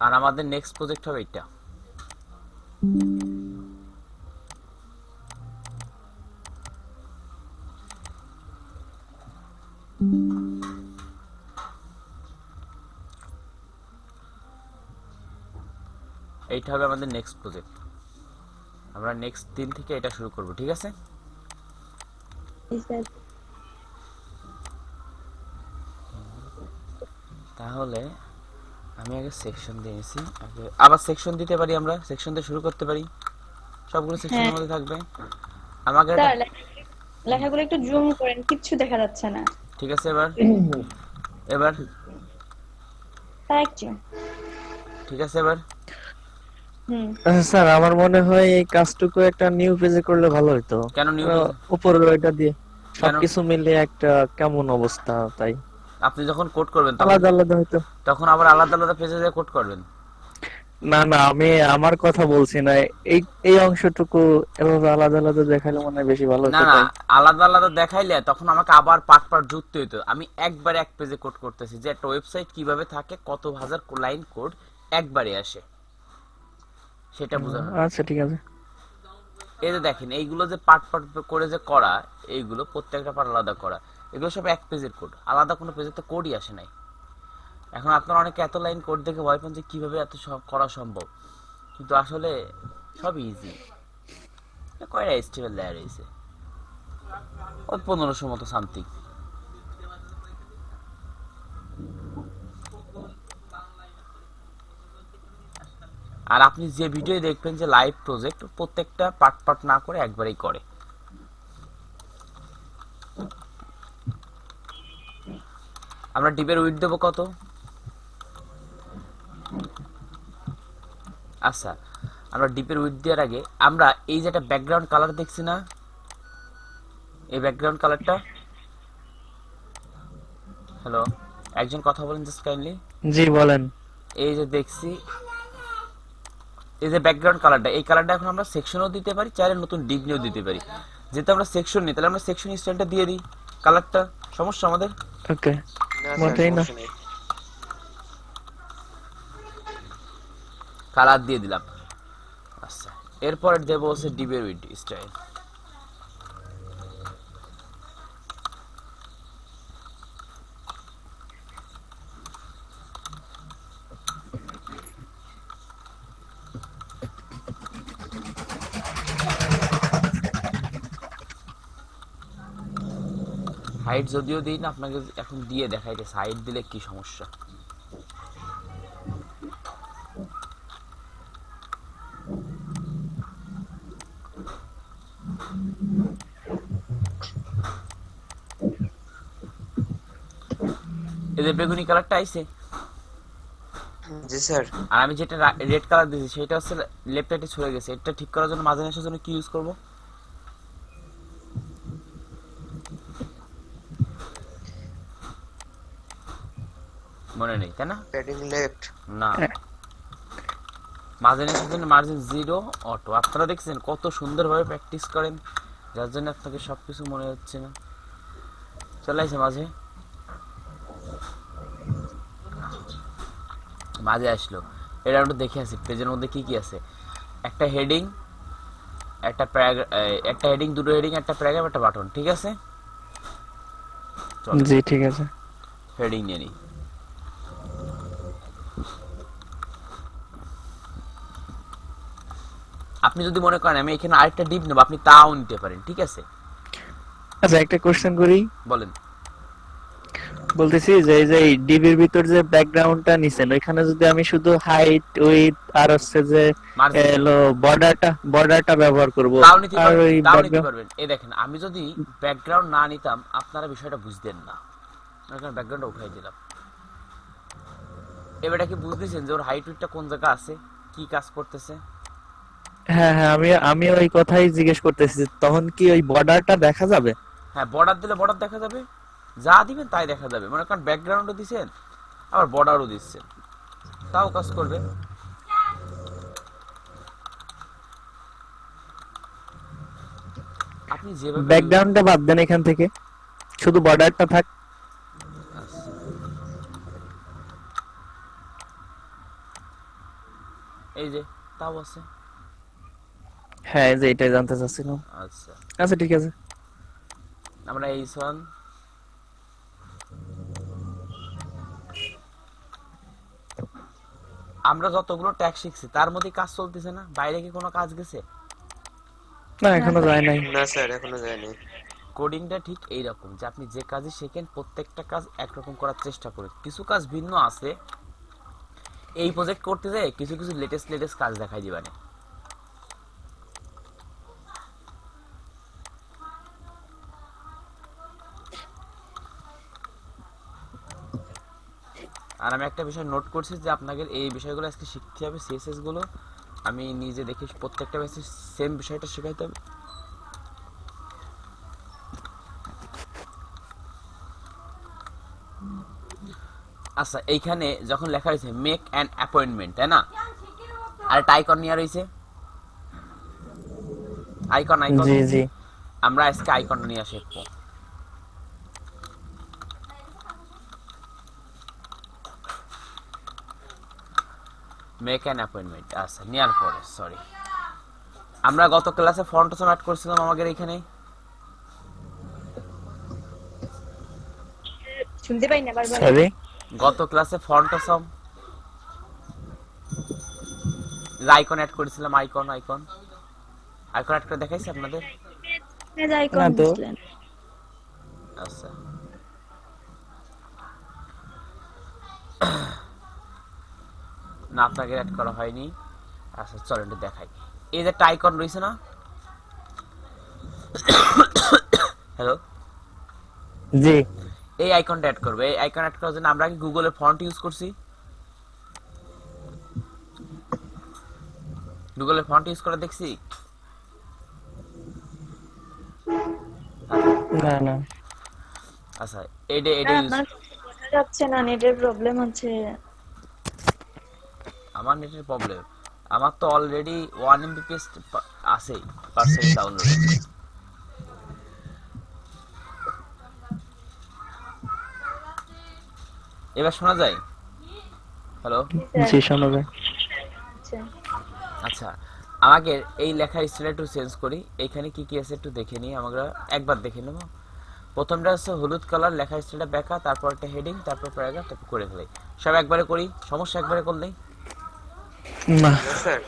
আর আমাদের next project হবে এটা। এইটা হবে আমাদের নেক্সট প্রজেক্ট। আমরা নেক্সট দিন থেকে এটা শুরু করব, ঠিক আছে? স্যার তাহলে আমি আগে সেকশন দিয়েছি, আগে আবার সেকশন দিতে পারি, আমরা সেকশন দিয়ে শুরু করতে পারি, সবগুলো হ্যাঁ সেকশনের মধ্যে থাকবে। আমাকে একটা, স্যার লেখাগুলো একটু জুম করেন, কিচ্ছু দেখা যাচ্ছে না। ঠিক আছে? এবার এবার স্যার একটু ঠিক আছে এবার। হুম। আচ্ছা স্যার, আমার মনে হয় এই কাজটুকু একটা নিউ পেজে করলে ভালো হতো। কেন নিউ পেজ? উপরের ওইটা দিয়ে কেন? সবকিছু মিলিয়ে একটা কেমন অবস্থা, তাই আপনি যখন কোড করবেন তখন আলাদা আলাদা হয়তো। তখন আবার আলাদা আলাদা পেজে দিয়ে কোড করবেন। না না, আমি আমার কথা বলছি না, এই এই অংশটুকু এভাবে আলাদা আলাদা দেখালে মনে হয় বেশি ভালো না হতো, না, তাই। আলাদা আলাদা দেখাইলে তখন আমাকে আবার পার্ট পার্ট যুক্ত হইতো। আমি একবারে এক পেজে কোড করতেছি, যে একটা ওয়েবসাইট কিভাবে থাকে, কত হাজার লাইন কোড একবারে আসে, সেটা বোঝানো। আচ্ছা ঠিক আছে। এই যে দেখেন, এইগুলো যে পার্ট পার্ট করে যে করা, এইগুলো প্রত্যেকটা পার্ট আলাদা করা, এগুলো সব এক পেজের কোড, আলাদা কোনো পেজে তো কোডই আসে নাই। এখন আপনারা অনেকে এত লাইন কোড দেখে ভয় পান যে কিভাবে এত সব করা সম্ভব, কিন্তু আসলে সব ইজি। কয়টা এস্টিমেল লেয়ার রয়েছে, ওই 1500 মতো সামথিং। আর আপনি যে ভিডিও দেখবেন যে লাইভ প্রজেক্ট, প্রত্যেকটা পার্ট পার্ট না করে একবারেই করে। আমরা ডিপের উইথ দেবো কত? আচ্ছা, আমরা ডিপের উইথ দেওয়ার আগে আমরা এই যে একটা ব্যাকগ্রাউন্ড কালার দেখছি না, এই ব্যাকগ্রাউন্ড কালারটা, হ্যালো, একজন কথা বলেন জাস্ট কাইন্ডলি। জি বলেন। এই যে দেখছি, এই যে ব্যাকগ্রাউন্ড কালারটা, এই কালারটা এখন আমরা সেকশনও দিতে পারি, চাইলে নতুন ডিপ নিয়েও দিতে পারি। যেহেতু আমরা সেকশন নিই, তাহলে আমরা সেকশন স্টাইলটা দিয়ে দিই কালারটা। সমস্যা আমাদের? ওকে, না স্যার, মোটেই না। সমস্যা নেই। কালার দিয়ে দিলাম। আচ্ছা, এরপরে দেবো হচ্ছে ডিপের উইথ স্টাইল। হাইট যদিও দিই না, আপনাকে এখন দিয়ে দেখাইতেছে হাইট দিলে কি সমস্যা। এই যে বেগুনি কালারটা আইছে, জি স্যার। আর আমি যেটা রেড কালার দিয়েছি সেটা হচ্ছে লেফট রাইটে ছড়ে গেছে। এটা ঠিক করার জন্য, মাঝে আসার জন্য কি ইউজ করব? মনে নেই তাই না? Padding left. না, মাঝে আসার জন্য মার্জিন জিরো অটো। আপনারা দেখছেন কত সুন্দরভাবে প্র্যাকটিস করেন, যার জন্য আপনাকে সবকিছু মনে হচ্ছে না। চলে আসে মাঝে, মাঝে আসলো। এটা আমরা দেখে আসি পেজের মধ্যে কি কি আছে। একটা হেডিং, একটা একটা হেডিং, দুটো হেডিং, একটা প্যারাগ্রাফ, একটা বাটন, ঠিক আছে? চলেন জি ঠিক আছে। হেডিং নিয়ে নিই। আপনি যদি মনে করেন আমি এখানে আরেকটা ডিপ নেবো, আপনি তাও নিতে পারেন, ঠিক আছে? আচ্ছা, একটা কোশ্চেন করি। বলেন। বলতেছি যে এই যে ডিবির ভিতর যে ব্যাকগ্রাউন্ডটা নিছেন, ওইখানে যদি আমি শুধু হাইট উইথ আর হচ্ছে যে মার্জিন এলো বর্ডারটা ব্যবহার করব, তাও নিতে আর পারবেন, ওই তাও নিতে ব্যাকগ্রাউন্ড। পারবেন। এই দেখেন, আমি যদি ব্যাকগ্রাউন্ড না নিতাম আপনারা বিষয়টা বুঝতেন না। এখানে ব্যাকগ্রাউন্ডটা উঠাই দিলাম। এবারে কি বুঝতেছেন যে ওর হাইট উইথটা কোন জায়গা আছে, কি কাজ করতেছে? হ্যাঁ হ্যাঁ, আমি ওই কথাই জিজ্ঞেস করতেছি যে তখন কি ওই বর্ডারটা দেখা যাবে? হ্যাঁ, বর্ডার দিলে বর্ডার দেখা যাবে, যা দিবেন তাই দেখা যাবে। মনে করেন ব্যাকগ্রাউন্ডও দিচ্ছেন, আবার বর্ডারও দিচ্ছেন, তাও কাজ করবে। আপনি যেভাবে ব্যাকগ্রাউন্ডটা বাদ দেন এখান থেকে, শুধু বর্ডারটা থাক। এই যে তাও আছে। হ্যাঁ, এই যে এটাই জানতে চাচ্ছিলাম। আচ্ছা, আচ্ছা ঠিক আছে। আমরা H1 আমরা যতগুলো ট্যাগ শিখছি তার মধ্যে কাজ চলতেছে না, বাইরে কি কোনো কাজ গেছে? না, না এখনো স্যার। যায় নাই। না স্যার এখনো যায়নি। কোডিংটা ঠিক এইরকম যে আপনি যে কাজই শেখেন প্রত্যেকটা কাজ একরকম করার চেষ্টা করেন, কিছু কাজ ভিন্ন আছে। এই প্রজেক্ট করতে যায় কিছু কিছু লেটেস্ট লেটেস্ট কাজ দেখাই দিবানে। আর আমি একটা বিষয় নোট করছি যে আপনাদের এই বিষয়গুলো আজকে শিখতে হবে, সিএসএস গুলো আমি নিজে দেখে প্রত্যেকটা বেসে সেম বিষয়টা শেখাইতে হবে। আচ্ছা, এইখানে যখন লেখা হয়েছে মেক অ্যান অ্যাপয়েন্টমেন্ট, তাই না? আর একটা আইকন নিয়ে রয়েছে, আইকন আইকন। জি জি। আমরা আজকে আইকন নিয়ে শিখবো। মেক অ্যান অ্যাপয়েন্টমেন্ট, আচ্ছা নেওয়ার পরে সরি, আমরা গত ক্লাসে ফন্ট অ্যাড করছিলাম আমাদের এইখানে। শুনতে পাই না, বারবার সরি। গত ক্লাসে ফন্ট আইকন অ্যাড করেছিলাম, আইকন আইকন আইকন অ্যাড করে দেখাইছি আপনাদের। না আইকন তো। দিছিলেন। আচ্ছা, না আপনাকে অ্যাড করা হয়নি। আচ্ছা চলেন একটু দেখাই। এই যে একটা আইকন রয়েছে না, হ্যালো, জি এই আইকনটা অ্যাড করবে। এই আইকন অ্যাড করার জন্য আমরা কি গুগলের ফন্ট ইউজ করছি? গুগলের ফন্ট ইউজ করে দেখছি? না না। আচ্ছা, এটা এটা স্যার ইউজ। আপনার কথা বোঝা যাচ্ছে না, নেটের প্রবলেম হচ্ছে। আমার নেটের প্রবলেম? আমার তো অলরেডি 1 এমবিপিএস আছে পার সেকেন্ড ডাউনলোডে। এবার শোনা যায়? হ্যালো, জি স্যার। জি শোনা যায়। আচ্ছা। আচ্ছা আমাকে এই লেখার স্টাইল একটু চেঞ্জ করি। এইখানে কি কি আছে একটু দেখে নিই, আমরা একবার দেখে নেব। প্রথমটা হচ্ছে হলুদ কালার, লেখার স্টাইলটা ব্যাকা, তারপর একটা হেডিং, তারপর প্যারাগ্রাফ, তারপর করে ফেলাই। সব একবারে করি, সমস্যা একবারে করলেই। না। না sir.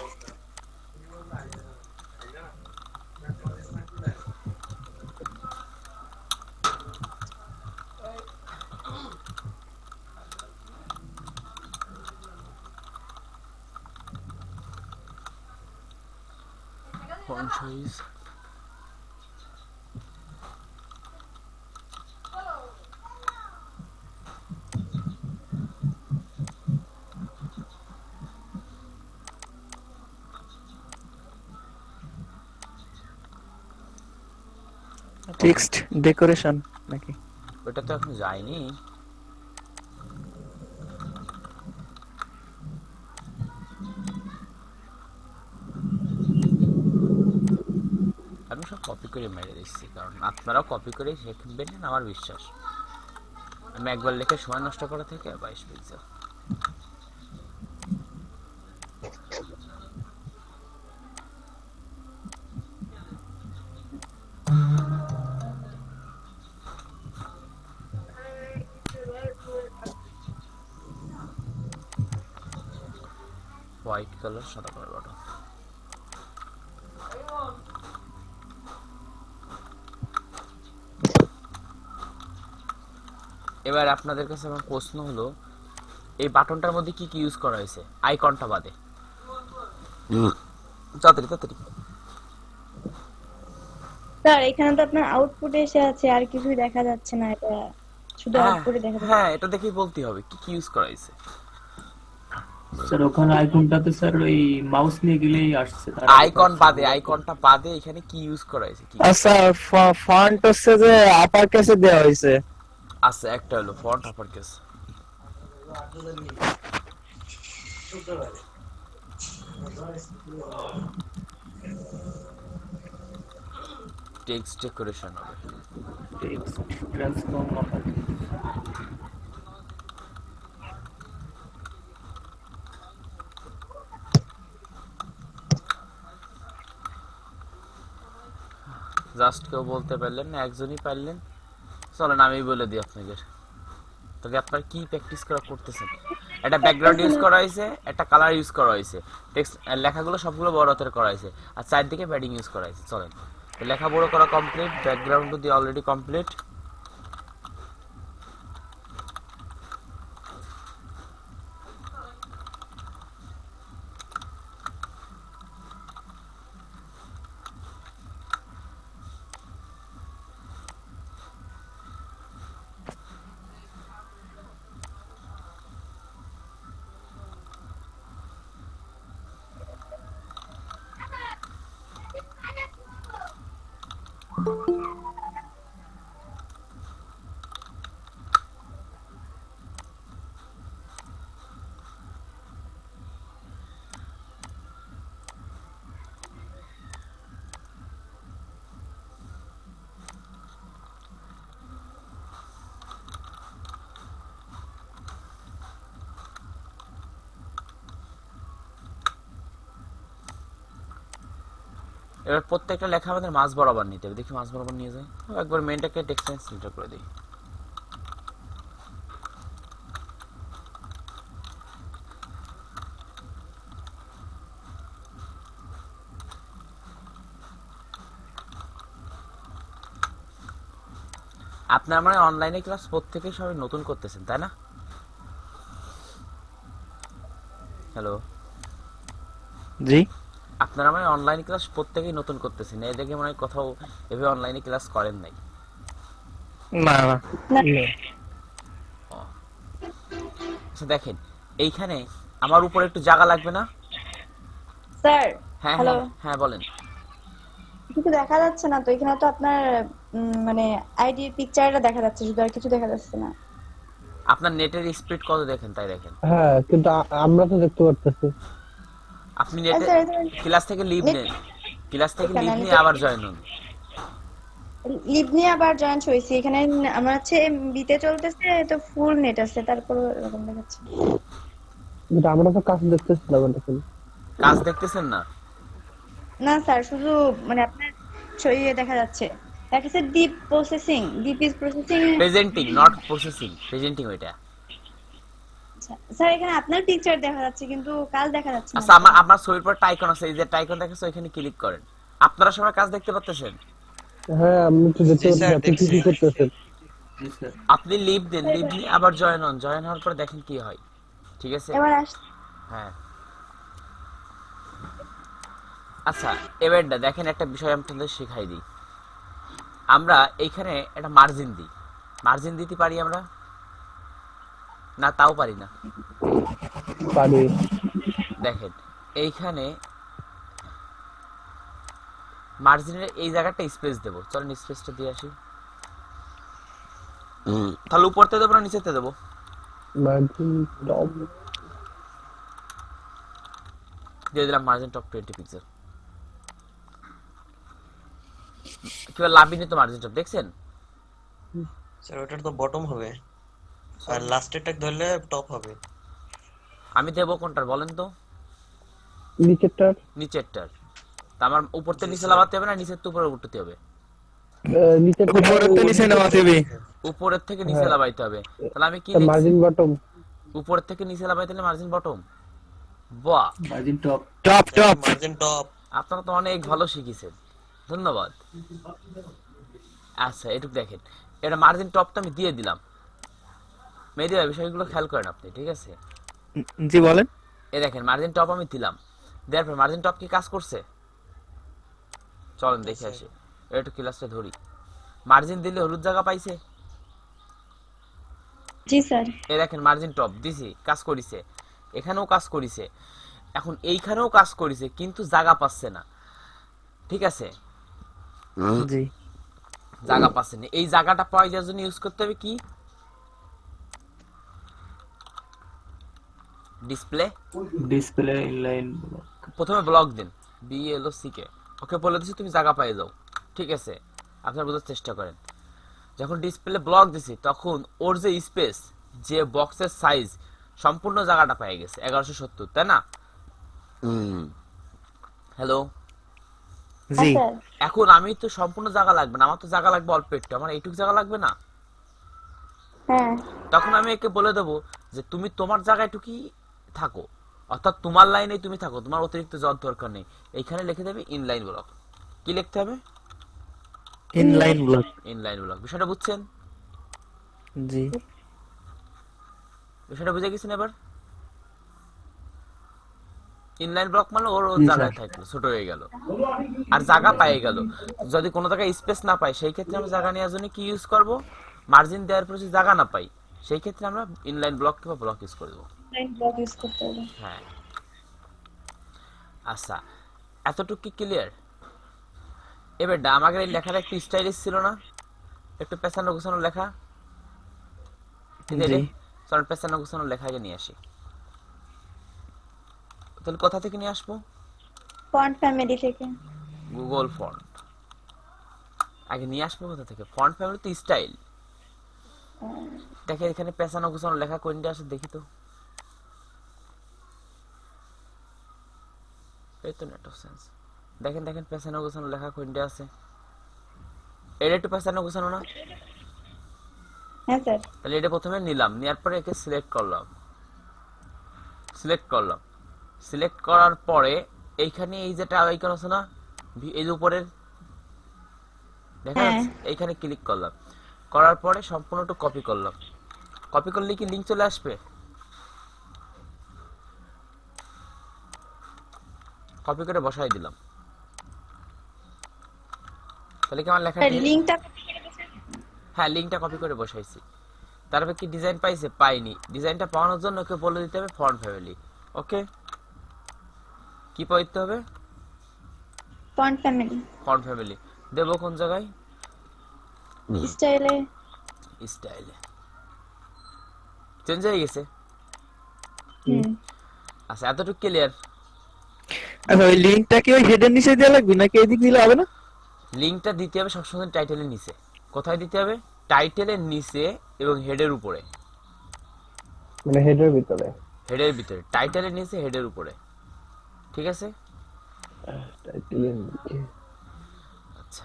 Font size text decoration নাকি? ওটা তো এখন যায়নি। আমি সব কপি করে মেরে দিচ্ছি, কারণ আপনারাও কপি করে শিখবেন আমার বিশ্বাস। আমি একবার লেখে সময় নষ্ট করা থেকে 22 পিক্সেল। হোয়াইট কালার, সাদা কালার বাটন। এবার আপনাদের কাছে আমার প্রশ্ন হলো, এই বাটনটার মধ্যে কি কি ইউজ করা হয়েছে আইকনটা বাদে? তাড়াতাড়ি তাড়াতাড়ি। স্যার এখানে তো আপনার আউটপুট এসে আছে, আর কিছুই দেখা যাচ্ছে না, এটা শুধু হ্যাঁ আউটপুটে দেখা যাচ্ছে। হ্যাঁ, এটা দেখেই বলতে হবে কি কি ইউজ করা হয়েছে। স্যার ওখানে আইকনটাতে স্যার ওই মাউস নিয়ে গেলেই আসছে, তার আগে তো আইকন আসছে বাদে, না। আইকনটা বাদে এখানে কি ইউজ করা হয়েছে, কি আচ্ছা, ফন্ট হচ্ছে যে আপার কেসে দেওয়া হয়েছে। আছে? একটা হলো font upper case, text decoration হবে। Text transform upper. জাস্ট কেউ বলতে পারলেন না, একজনই পারলেন। চলেন আমি বলে দিই আপনাদের। তবে আপনারা কি প্র্যাকটিস করা করতেছেন? একটা ব্যাকগ্রাউন্ড ইউজ করা হয়েছে, একটা কালার ইউজ করা হয়েছে, টেক্সট লেখাগুলো সবগুলো বড় হাতের করা হয়েছে, আর চারদিকে প্যাডিং ইউজ করা হয়েছে। চলেন, তো লেখা বড় করা কমপ্লিট, ব্যাকগ্রাউন্ড দিয়ে অলরেডি কমপ্লিট। এবার প্রত্যেকটা লেখা আমাদের মাঝ বরাবর নিতে হবে। দেখি মাঝ বরাবর নিয়ে যাই, একবার মেনটাকে টেক্সট লাইন সিলেক্ট করে দিই। আপনার মানে অনলাইনে ক্লাস প্রত্যেকেই সবাই নতুন করতেছেন, তাই না? হ্যালো, জি আপনারা মানে অনলাইন ক্লাস প্রত্যেকেই নতুন করতেছেন, এই দেখে মনে হয় কোথাও এভাবে অনলাইনে ক্লাস করেন নাই। না না না আচ্ছা দেখেন, এইখানে আমার উপরে একটু জায়গা লাগবে না? স্যার, হ্যাঁ হ্যালো, হ্যাঁ হ্যাঁ বলেন। কিছু দেখা যাচ্ছে না তো এখানে, তো আপনার মানে আইডির পিকচারটা দেখা যাচ্ছে শুধু, আর কিছু দেখা যাচ্ছে না। আপনার নেটের স্পিড কত দেখেন তাই দেখেন। হ্যাঁ কিন্তু আমরা তো দেখতে পারতেছি। আপনি নেটে স্যার, ক্লাস থেকে লিভ নেট নেন, ক্লাস থেকে এখানে লিভ আমি নিয়ে তো আবার জয়েন হন। লিভ নিয়ে আবার জয়েন হয়েছি। এখানে আমার হচ্ছে বিতে চলতেছে, তো ফুল নেট আছে, তারপর এরকম দেখাচ্ছে। কিন্তু আমরা তো কাজ দেখতেছিলাম এখন। কাজ দেখতেছেন না? না স্যার, শুধু মানে আপনার ছবিয়ে দেখা যাচ্ছে, দেখাচ্ছে deep processing, deep is processing. Presenting not processing, presenting ওইটা। স্যার এখানে আপনার পিকচার দেখা যাচ্ছে কিন্তু কাজ দেখা যাচ্ছে না। আচ্ছা আমার ছবির পর টাইকন আছে, এই যে টাইকন দেখাচ্ছে ওইখানে ক্লিক করেন। আপনারা সবাই কাজ দেখতে পাচ্ছেন? হ্যাঁ আমি তো দেখতে জি পাচ্ছি। স্যার, আপনি কি দেখছি। কি করতেছেন? জি স্যার। আপনি লিভ দেন, লিভ নিয়ে আবার জয়েন হন, জয়েন হওয়ার পর দেখেন কি হয়। ঠিক আছে? এবার আস হ্যাঁ। আচ্ছা এবারটা দেখেন, একটা বিষয় আমি আপনাদের শেখাই দিই। আমরা এইখানে একটা মার্জিন দিই, মার্জিন দিতে পারি আমরা না? তাও পারি না। পারি। দেখেন এইখানে মার্জিনের এই জায়গাটা স্পেস দেবো, চলেন স্পেসটা দিয়ে আসি। তাহলে উপরতে দেবো না নিচেতে দেবো? মার্জিন টপ দিয়ে দিলাম মার্জিন টপ 20 পিক্সেল। কিবা লাভিনি তো মার্জিন টপ দেখছেন? স্যার ওটার তো বটম হবে, আর লাস্টেরটা ধরলে টপ হবে। আমি দেবো কোনটার বলেন তো? নিচেরটার নিচেরটার। তা আমার উপরতে জি নিচে স্যার। লাভাতে হবে না নিচের তো উপরে উঠতে হবে? নিচেরটা উপরের তো নিচে নামাতে হবে। উপরের থেকে নিচে হ্যাঁ। লাভাইতে হবে। তাহলে আমি কি লিখছি? Margin bottom. উপরের থেকে নিচে লাভাইতে হলে মার্জিন বটম। বাহ, margin top. Top top margin top. আপনারা তো অনেক ভালো শিখেছেন, ধন্যবাদ। আচ্ছা এটুকু দেখেন, এটা মার্জিন টপটা আমি দিয়ে দিলাম। মেহেদী ভাই বিষয়গুলো খেয়াল করেন আপনি, ঠিক আছে? জি বলেন। এই দেখেন মার্জিন টপ আমি দিলাম, দেওয়ার পর মার্জিন টপ কি কাজ করছে? চলেন দেখে আসি, একটু ক্লাসটা ধরি। মার্জিন দিলে হলুদ জায়গা পাইছে। জি স্যার। এই দেখেন মার্জিন টপ দিছি, কাজ করিছে, এখানেও কাজ করিছে, এখন এইখানেও কাজ করিছে, কিন্তু জায়গা পাচ্ছে না। ঠিক আছে, জি জায়গা পাচ্ছে না। এই জায়গাটা পাওয়ার জন্য ইউজ করতে হবে কি? ডিসপ্লে। Display inline. প্রথমে ব্লক দিন, BLOCK, ওকে বলে দিছি তুমি জায়গা পেয়ে যাও। ঠিক আছে, আপনারা বোঝার চেষ্টা করেন। যখন ডিসপ্লে ব্লক দিছি তখন ওর যে স্পেস, যে বক্সের সাইজ, সম্পূর্ণ জায়গাটা পেয়ে গেছে 1170, তাই না? হ্যালো, জি। স্যার। এখন আমি তো সম্পূর্ণ জায়গা লাগবে না, আমার তো জায়গা লাগবে অল্প একটু, আমার এইটুকু জায়গা লাগবে না। হ্যাঁ তখন আমি একে বলে দেবো যে তুমি তোমার জায়গাটুকুই থাকো, অর্থাৎ তোমার লাইনে তুমি থাকো, তোমার অতিরিক্ত যাওয়ার দরকার নেই। এইখানে লিখে দেবে ইনলাইন ব্লক। কি লিখতে হবে? Inline block. Inline block. বিষয়টা বুঝছেন? জি। বিষয়টা বুঝে গেছেন এবার? ইনলাইন ব্লক মানে ওর ওর জি স্যার। জায়গায় থাকলো, ছোট হয়ে গেল আর জায়গা পেয়ে গেল। যদি কোনো জায়গায় স্পেস না পাই সেই ক্ষেত্রে আমরা জায়গা নেওয়ার জন্য কি ইউজ করব? মার্জিন দেওয়ার পর যদি জায়গা না পাই সেই ক্ষেত্রে আমরা ইনলাইন ব্লক কিংবা ব্লক ইউজ করে দেবো। লাইন ব্লক ইউজ করতে হবে। হ্যাঁ। আচ্ছা, এতটুকু কি ক্লিয়ার? এবার আমাদের এই লেখাটা একটু স্টাইলিশ ছিল না, একটু পেছানো গোছানো লেখা। জি। চল পেছানো গোছানো লেখা আগে নিয়ে আসি। তাহলে কোথা থেকে নিয়ে আসবো? ফন্ট ফ্যামিলি থেকে। Google font. আগে নিয়ে আসবো কোথা থেকে? ফন্ট ফ্যামিলি তো স্টাইল। দেখে এখানে পেছানো গোছানো লেখা কোনটা আছে দেখি তো। এই তো নেট অফ সেন্স। দেখেন দেখেন পেছানো গোছানো লেখা কোনটা আছে। এটা একটু পেছানো গোছানো না? হ্যাঁ স্যার। তাহলে এটা প্রথমে নিলাম, নেওয়ার পরে একে সিলেক্ট করলাম। সিলেক্ট করলাম, সিলেক্ট করার পরে এইখানে এই যেটা আইকন আছে না, এই যে উপরের দেখা হ্যাঁ যাচ্ছে, এইখানে ক্লিক করলাম। করার পরে সম্পূর্ণটা কপি করলাম। কপি করলে কি লিংক চলে আসবে? কপি করে বসাই দিলাম। তাহলে কি আমার লেখা স্যার লিংকটা হ্যাঁ, লিংকটা কপি করে বসাইছি। তারপর কি ডিজাইন পাইছে? পাইনি। ডিজাইনটা পাওয়ানোর জন্য ওকে বলে দিতে হবে ফন্ট ফ্যামিলি। ওকে, কি পাইতে হবে? Font family. ফন্ট ফ্যামিলি দেব কোন জায়গায়? স্টাইলে। স্টাইলে। চেঞ্জ হয়ে গেছে। হুম। আচ্ছা, এতটুকু ক্লিয়ার? আচ্ছা, ওই লিংকটা কি ওই হেডের নিচে দেওয়া লাগবে নাকি এদিক দিলে হবে না? লিংকটা দিতে হবে সবসময় টাইটেলের নিচে। কোথায় দিতে হবে? টাইটেলের নিচে এবং হেডের উপরে। মানে হেডের ভিতরে। হেডের ভিতরে, টাইটেলের নিচে হেডের উপরে। ঠিক আছে? টাইটেলের নিচে। আচ্ছা,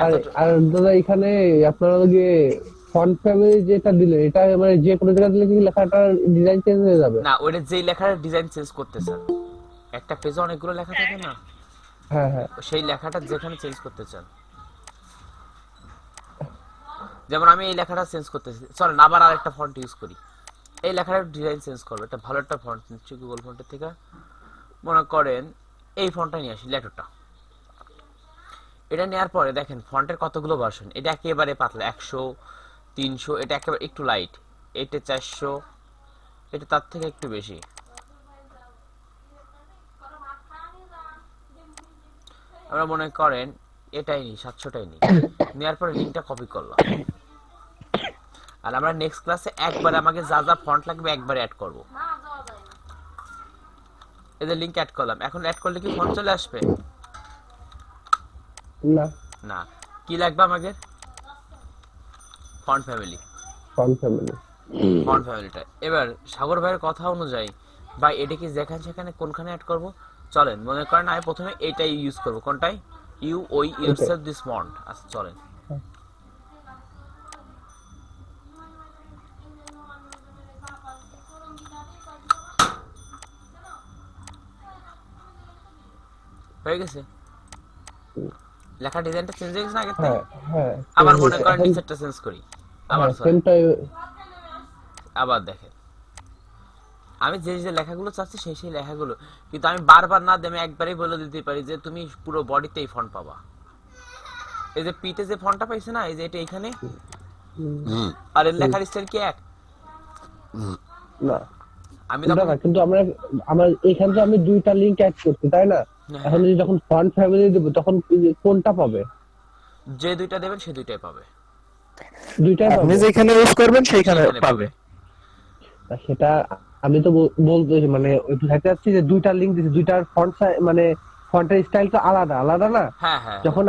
আর এতটুকু। আর দাদা এখানে আপনারা যে ফন্ট ফ্যামিলি যেটা দিলেন এটা মানে যে কোনো জায়গায় দিলে কি লেখাটার ডিজাইন চেঞ্জ হয়ে যাবে? না, ওইটা যেই লেখার ডিজাইন চেঞ্জ করতে চান, একটা পেজে অনেকগুলো লেখা থাকে না, হ্যাঁ হ্যাঁ। সেই লেখাটা যেখানে চেঞ্জ করতে চান। যেমন আমি এই লেখাটা চেঞ্জ করতেছি, চলেন আবার আরেকটা ফন্ট ইউজ করি। এই লেখাটার ডিজাইন চেঞ্জ করবো, একটা ভালো একটা ফন্ট নিচ্ছি গুগল ফন্টের থেকে। মনে করেন এই ফন্টটা নিয়ে আসি, লেটারটা। এটা নেওয়ার পরে দেখেন ফন্টের কতগুলো ভার্সন। এটা একেবারে পাতলা 100, 300, এটা একেবারে একটু লাইট, এটা 400, এটা তার থেকে একটু বেশি। আমরা মনে করেন এটাই নিই, 700টাই নিই। নেওয়ার পরে লিঙ্কটা কপি করলাম। আর আমরা নেক্সট ক্লাসে একবার আমাকে যা যা ফন্ট লাগবে একবার অ্যাড করব। এদের লিংক অ্যাড করলাম। এখন অ্যাড করলে কি ফন্ট চলে আসবে? না, না। কি লাগবে আমাকে? Font family. Font family. Font ফ্যামিলিটা এবার সাগর ভাইয়ের কথা অনুযায়ী বা এটা কি যেখানে সেখানে কোনখানে অ্যাড করব? চলেন মনে করেন আমি প্রথমে এইটাই ইউজ করব। কোনটাই? ইউ ওই ইয়োরসেলফ দিস ফন্ট। আচ্ছা চলেন। হয়ে গেছে? লেখা ডিজাইনটা চেঞ্জ হয়ে গেছে না আগের থেকে? হ্যাঁ হ্যাঁ। আবার মনে করেন এখন নিচেরটা চেঞ্জ করি। আবার হ্যাঁ sorry, সেমটাই। আবার দেখেন আমি যে যে লেখাগুলো চাচ্ছি সেই সেই লেখাগুলো, কিন্তু আমি বারবার না দিয়ে আমি একবারই বলে দিতে পারি যে তুমি পুরো বডিতে এই ফন্ট পাবা। এই যে পিতে যে ফন্টটা পাইছে না, এই যে এটা এখানে, আর এর লেখার স্টাইল কি এক? না আমি না তখন না, কিন্তু আমরা আমার এখানে তো আমি দুইটা লিংক অ্যাড করছি তাই না? হ্যাঁ, এখন যদি যখন ফন্ট ফ্যামিলি দেব তখন কোনটা পাবে? যে দুইটা দেবেন সে দুইটাই পাবে। দুইটাই আপনি পাবে। যেখানে ইউজ করবেন সেইখানে সেইখানে পাবে। তা সেটা আমি তো বলতে মানে ওই বুঝাতে চাচ্ছি যে দুইটা লিংক দিছি, দুইটার ফন্ট মানে ফন্টের স্টাইল তো আলাদা আলাদা না? হ্যাঁ হ্যাঁ যখন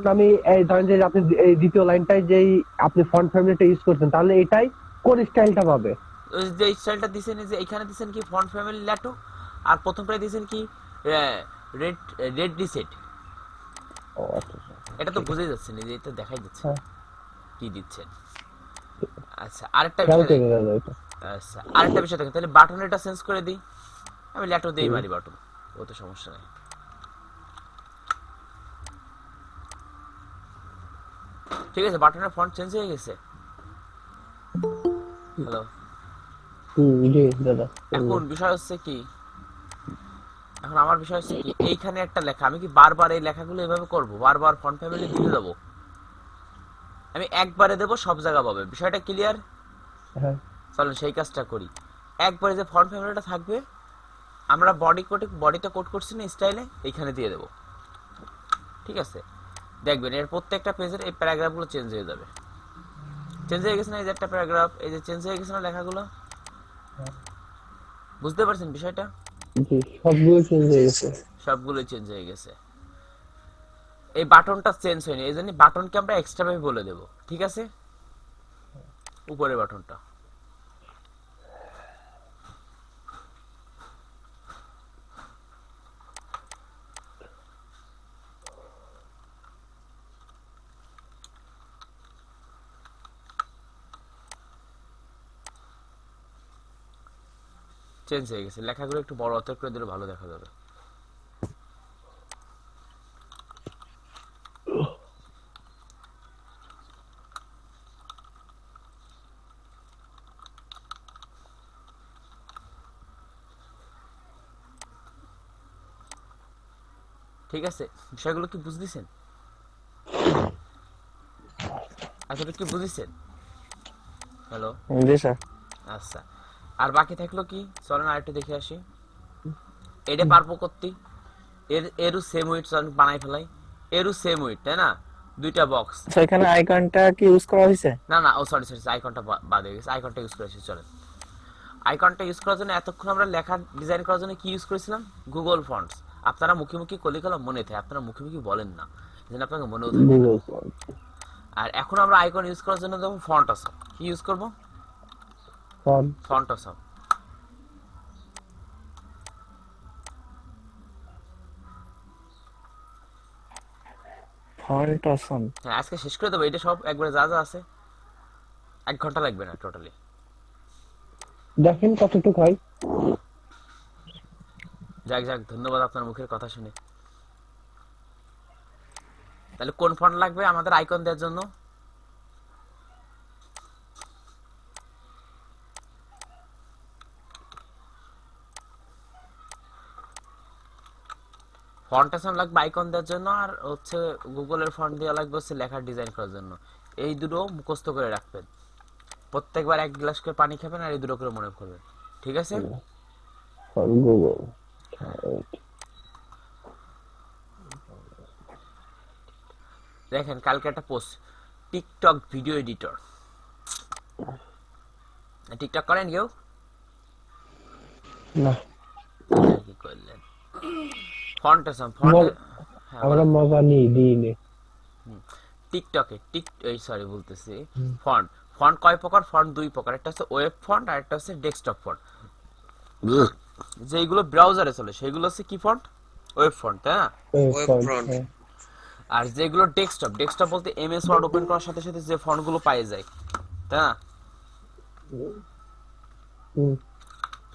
আমি এই ধরেন যে আপনি এই দ্বিতীয় লাইনটায় যেই আপনি ফন্ট ফ্যামিলিটা ইউজ করছেন তাহলে এটাই কোন স্টাইলটা পাবে? ওই যে স্টাইলটা দিছেন, এই যে এখানে দিছেন কি ফন্ট ফ্যামিলি ল্যাটো, আর প্রথমটায় দিছেন কি রেড রেড রিসেট। ও আচ্ছা আচ্ছা, এটা তো ঠিক আছে। বুঝেই যাচ্ছে, নিজেই তো দেখাই দিচ্ছে হ্যাঁ, কি দিচ্ছেন। আচ্ছা আরেকটা খেয়াল বিষয় করে দেখেন। গেল এটা। আচ্ছা আরেকটা বিষয় দেখেন, তাহলে বাটন এটা চেঞ্জ করে দিই, আমি ল্যাটো দিয়েই হুম, মারি বাটন, ও তো সমস্যা নেই। ঠিক আছে, বাটনের ফন্ট চেঞ্জ হয়ে গেছে। হ্যালো, জি দাদা এখন বলুন। বিষয় হচ্ছে কি, এখন আমার বিষয় হচ্ছে কি, এইখানে একটা লেখা, আমি কি বারবার এই লেখাগুলো এভাবে করব, বারবার ফন্ট ফ্যামিলি দিতে যাবো? আমি একবারে দেবো, সব জায়গা পাবে, বিষয়টা ক্লিয়ার? হ্যাঁ, চলেন সেই কাজটা করি। একবারে যে ফন্ট ফ্যামিলিটা থাকবে, আমরা বডিতে কোড করছি না স্টাইলে, এইখানে দিয়ে দেবো। ঠিক আছে, দেখবেন এর প্রত্যেকটা পেজের এই প্যারাগ্রাফগুলো চেঞ্জ হয়ে যাবে। চেঞ্জ হয়ে গেছে না? এই যে একটা প্যারাগ্রাফ, এই যে চেঞ্জ হয়ে গেছে না লেখাগুলো? বুঝতে পারছেন বিষয়টা? জি সবগুলো চেঞ্জ হয়ে গেছে। সবগুলো চেঞ্জ হয়ে গেছে। এই বাটনটা চেঞ্জ হয়নি, এই জন্য বাটনকে আমরা এক্সট্রা ভাবে বলে দেবো। ঠিক আছে, উপরের বাটনটা চেঞ্জ হয়ে গেছে, লেখাগুলো একটু বড় অক্ষর করে দিলে ভালো দেখা যাবে। ঠিক আছে, বিষয়গুলো কি বুঝতেছেন? আসলে কি বুঝেছেন? হ্যালো, জি স্যার। আচ্ছা, আর বাকি থাকলো কি, চলেন আরেকটু দেখে আসি। এটা পারবো করতে, এরও সেম উইথ বানাই ফেলাই, এরও সেম উইথ, তাই না? দুইটা বক্স। আচ্ছা এখানে আইকনটা কি ইউজ করা হয়েছে? না না, ও সরি সরি, আইকনটা বাদ হয়ে গেছে, আইকনটা ইউজ করেছি। চলেন, আইকনটা ইউজ করার জন্য এতক্ষণ আমরা লেখা ডিজাইন করার জন্য কি ইউজ করেছিলাম? Google fonts. আপনারা মুখে মুখে কলি কলম মনে থাকে, আপনারা মুখে মুখে বলেন না, যেন আপনাকে মনেও থাকবে না। গুগল ফর্ম, আর এখন আমরা আইকন ইউজ করার জন্য দেখুন ফন্ট আছে, কি ইউজ করব? ফর্ম, ফন্ট আছে। Font awesome. হ্যাঁ, আজকে শেষ করে দেবো এটা সব একবারে, যা যা আছে। 1 ঘন্টা লাগবে না টোটালি। দেখেন কতটুকু হয়। যাক যাক, ধন্যবাদ আপনার মুখের কথা শুনে। তাহলে কোন ফন্ট লাগবে আমাদের আইকন দেওয়ার জন্য? ফন্ট আসাম লাগবে আইকন দেওয়ার জন্য, আর হচ্ছে গুগলের ফন্ট দেওয়া লাগবে হচ্ছে লেখার ডিজাইন করার জন্য। এই দুটো মুখস্থ করে রাখবেন, প্রত্যেকবার 1 গ্লাস করে পানি খাবেন, আর এই দুটো করে মনে করবেন। ঠিক আছে, ফর্ম গুগল। দেখেন কালকে একটা post, TikTok video editor. TikTok করেন কেউ? না, এটা কি করলেন? Font Assam, font. হ্যাঁ আমরা বলেন। মজা নিই দিই নে। টিকটকে এই সরি বলতেছি, ফন্ট, ফন্ট কয় প্রকার? ফন্ট 2 প্রকার, একটা হচ্ছে ওয়েব ফন্ট আর একটা হচ্ছে ডেস্কটপ ফন্ট। যেগুলো ব্রাউজারে চলে সেগুলো হচ্ছে কি ফন্ট? ওয়েব ফন্ট, তাই না? Web form, front. হ্যাঁ। আর যেগুলো ডেস্কটপ, ডেস্কটপ বলতে এমএস ওয়ার্ড ওপেন করার সাথে সাথে যে ফন্টগুলো পাওয়া যায়, তাই না, হুম,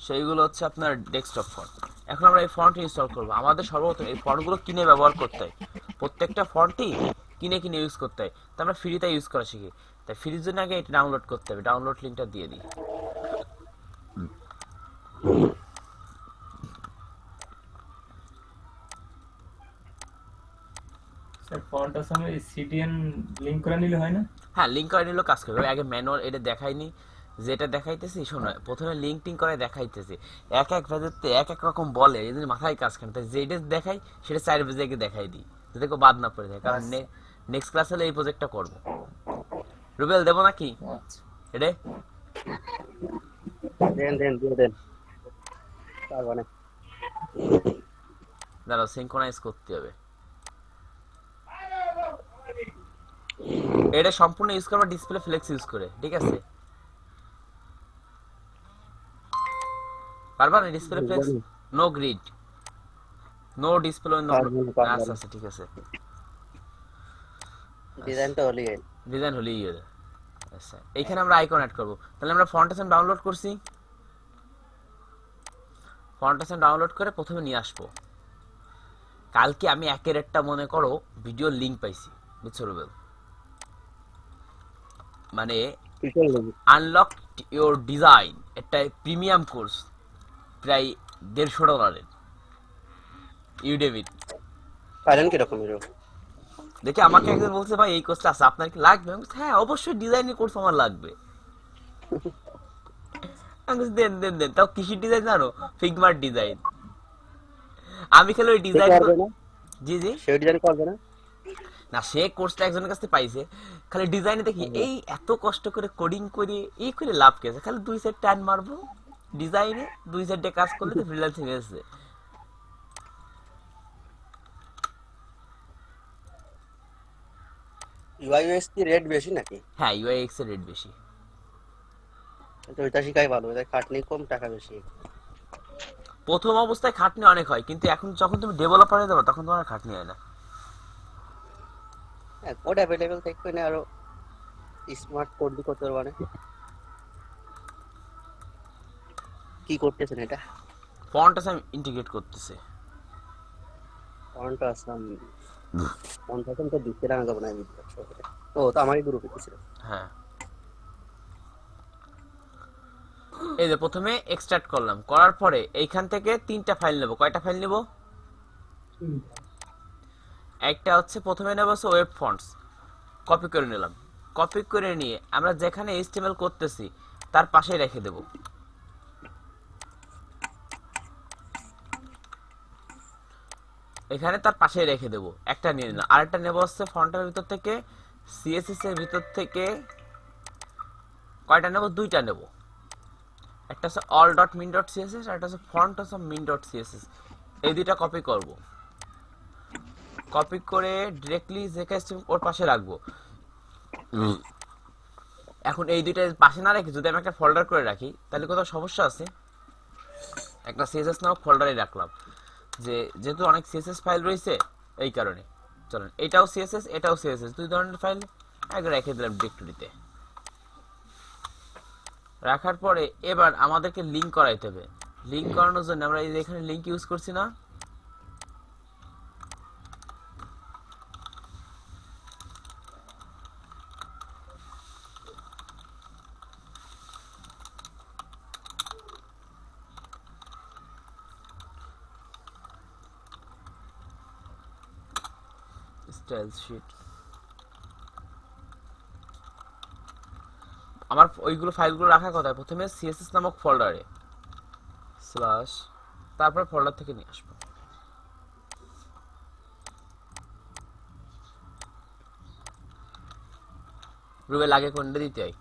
সেইগুলো হচ্ছে আপনার ডেস্কটপ ফন্ট। এখন আমরা এই ফন্ট ইনস্টল করব, আমাদের সর্বপ্রথম এই ফন্টগুলো কিনে ব্যবহার করতে হয়, প্রত্যেকটা ফন্টই কিনে কিনে ইউজ করতে হয়। তো আমরা ফ্রিতে ইউজ করা শিখি, তাই ফ্রির জন্য আগে এটা ডাউনলোড করতে হবে, ডাউনলোড লিঙ্কটা দিয়ে দিই। স্যার ফন্ট আসামে সিডিএন লিংক করে নিলে হয় না? হ্যাঁ, লিঙ্ক করে নিলেও কাজ করবে, আগে ম্যানুয়াল এটা দেখাইনি, যেটা দেখাইতেছি শোনো, প্রথমে লিঙ্ক টিঙ্ক করে দেখাইতেছি, এক এক ভেজেতে এক এক রকম বলে, এই জন্য মাথায় কাজ করে না। তাই যেটা দেখাই সেটা 4 ভেজে দেখাই দিই, যাতে কেউ বাদ না পড়ে যায়, কারণ নেক্সট ক্লাস হলে এই প্রজেক্টটা করবো। রুবেল দেবো নাকি আচ্ছা। এটা? দেন দেন দিয়ে দেন পারবো না। দাঁড়াও, সিঙ্ক্রোনাইজ করতে হবে। এটা সম্পূর্ণ ইউজ করবো ডিসপ্লে ফ্লেক্স ইউজ করে, ঠিক আছে? পারবা না display flex? No grid, no display, no. পারবো না, পারবো আচ্ছা না। আচ্ছা, ঠিক আছে। ডিজাইনটা হলি ডিজাইন হলেই হলো। আচ্ছা এইখানে আমরা আইকন অ্যাড করব। তাহলে আমরা ফন্টেশন ডাউনলোড করছি, ফন্টেশন ডাউনলোড করে প্রথমে নিয়ে আসবো। কালকে আমি একের একটা মনে করো ভিডিও লিংক পাইছি, বুঝছো রুবেল? মানে কিসের লাগি? আনলক ইওর ডিজাইন, একটা প্রিমিয়াম কোর্স প্রায় $150 ইউডেমির। পাইলেন কিরকম এর? দেখে আমাকে একজন বলছে ভাই এই কোর্সটা আছে আপনার কি লাগবে? আমি বলছি, হ্যাঁ অবশ্যই ডিজাইনের কোর্স আমার লাগবে। আমি বলছি, দেন দেন দেন। তাও কিসের ডিজাইন জানো? ফিগমার ডিজাইন। আমি খালি ওই সে ডিজাইন, করবে না? জি জি, সে ডিজাইন করবে না? না সে কোর্সটা একজনের কাছে পাইছে, খালি ডিজাইনে দেখি এই এত কষ্ট করে কোডিং করে এই করে লাভ কি আছে? খালি 2 সেট টান মারবো ডিজাইনে, 2 সেটে কাজ করলে তো ফ্রিল্যান্সিং হয়ে যাচ্ছে। ইউআই ইউএক্স কি রেট বেশি নাকি? হ্যাঁ ইউআইএক্স এর রেট বেশি। তো ওইটা শিখাই ভালো, ওইটা খাটনি কম, টাকা বেশি। প্রথম অবস্থায় খাটনি অনেক হয়, কিন্তু এখন যখন তুমি ডেভেলপার হয়ে যাবে তখন তোমার আর খাটনি হয় না। হ্যাঁ, কোড অ্যাভেলেবেল থাকবে না, আরো স্মার্ট কোড দি করতে পারবে না। কি করতেছেন এটা? ফন্ট আছে আমি ইন্টিগ্রেট করতেছি। ফন্ট আসাম ফন্ট আসাম তো দিতে না যাবে না ভিডিও সহজে। ও তো আমারই গ্রুপে ছিল। হ্যাঁ এই যে প্রথমে এক্সট্রাক্ট করলাম, করার পরে এইখান থেকে 3টা ফাইল নেব। কয়টা ফাইল নেব? একটা হচ্ছে প্রথমে নেব হচ্ছে ওয়েব ফন্টস, কপি করে নিলাম। কপি করে নিয়ে আমরা যেখানে এইচটিএমএল করতেছি তার পাশেই রেখে দেব। এখানে তার পাশেই রেখে দেব, একটা নিয়ে নিলাম। আরেকটা নেব হচ্ছে ফন্টের ভিতর থেকে, সিএসএস এর ভিতর থেকে কয়টা নেব? 2টা নেব। একটা হচ্ছে all dot min dot CSS, আর একটা হচ্ছে ফন্ট হচ্ছে মিন ডট সিএসএস। এই দুইটা কপি করব। কপি করে ডিরেক্টলি জেকে ওর পাশে রাখবো। এখন এই দুইটা পাশে না রেখে যদি আমি একটা ফোল্ডার করে রাখি তাহলে কোথাও সমস্যা আছে? একটা সিএসএস নামক ফোল্ডারে রাখলাম, যেহেতু অনেক সিএসএস ফাইল রয়েছে এই কারণে। চলেন এটাও সিএসএস এটাও সিএসএস, দুই ধরনের ফাইল আগে রেখে দিলাম ডিরেক্টরিতে। রাখার পরে এবার আমাদেরকে লিংক করাইতে হবে। লিংক করানোর জন্য আমরা এই যে এখানে লিংক ইউজ করছি না, স্টাইল শিট, আমার ওইগুলো ফাইলগুলো রাখার কথা প্রথমে সিএসএস নামক ফোল্ডারে স্ল্যাশ, তারপর ফোল্ডার থেকে নিয়ে আসবো। রুবেল আগে কোনটা দিতে হয়?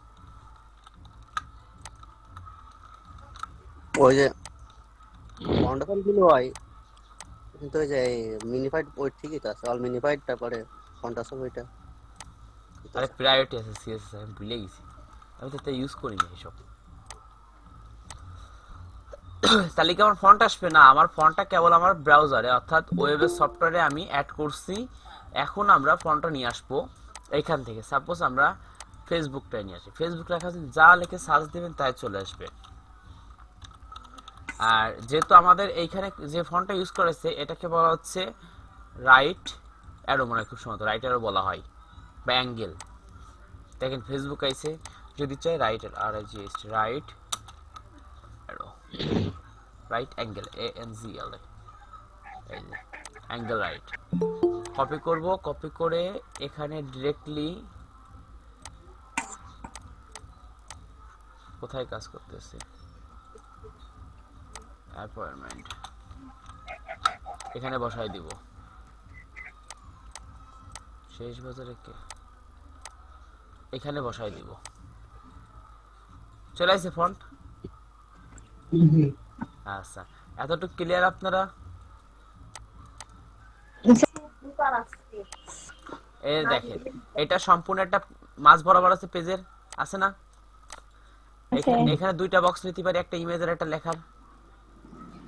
ওই যে ফন্ট আসাম গুলো হয়, কিন্তু ওই যে মিনিফাইড ওই ঠিকই তো আছে, অল মিনিফাইড, তারপরে ফন্ট আসাম ওইটা। আরে প্রায়োরিটি আছে সিএসএস, আমি ভুলে গেছি, আমি তো এটা ইউজ করিনি এসব। তাহলে কি আমার ফন্ট আসবে না? আমার ফন্টটা কেবল আমার ব্রাউজারে অর্থাৎ ওয়েবের সফটওয়্যারে আমি অ্যাড করছি। এখন আমরা ফন্টটা নিয়ে আসবো এইখান থেকে। সাপোজ আমরা ফেসবুকটাই নিয়ে আসি, ফেসবুক লেখা যা লিখে সার্চ দেবেন তাই চলে আসবে। আর যেহেতু আমাদের এইখানে যে ফন্টটা ইউজ করেছে এটাকে বলা হচ্ছে রাইট অ্যারো, মনে হয় খুব সম্ভবত রাইট অ্যারো বলা হয়, বা অ্যাঙ্গেল। দেখেন ফেসবুক আইছে, যদি চাই right R I G S right arrow, right angle ANGL, এই যে অ্যাঙ্গেল রাইট। কপি করব, কপি করে এখানে ডিরেক্টলি কোথায় কাজ করতেছে, অ্যাপয়েন্টমেন্ট এখানে বসাই দিব। শেষ বাজারে কে, এখানে বসাই দিব। চলে আসছে ফন্ট। আচ্ছা এতটুকু ক্লিয়ার আপনারা? এই দেখেন এটা সম্পূর্ণ একটা মাঝ বরাবর আছে, পেজের আছে না? এখানে 2টা বক্স নিতে পারি, একটা ইমেজ আর একটা লেখার।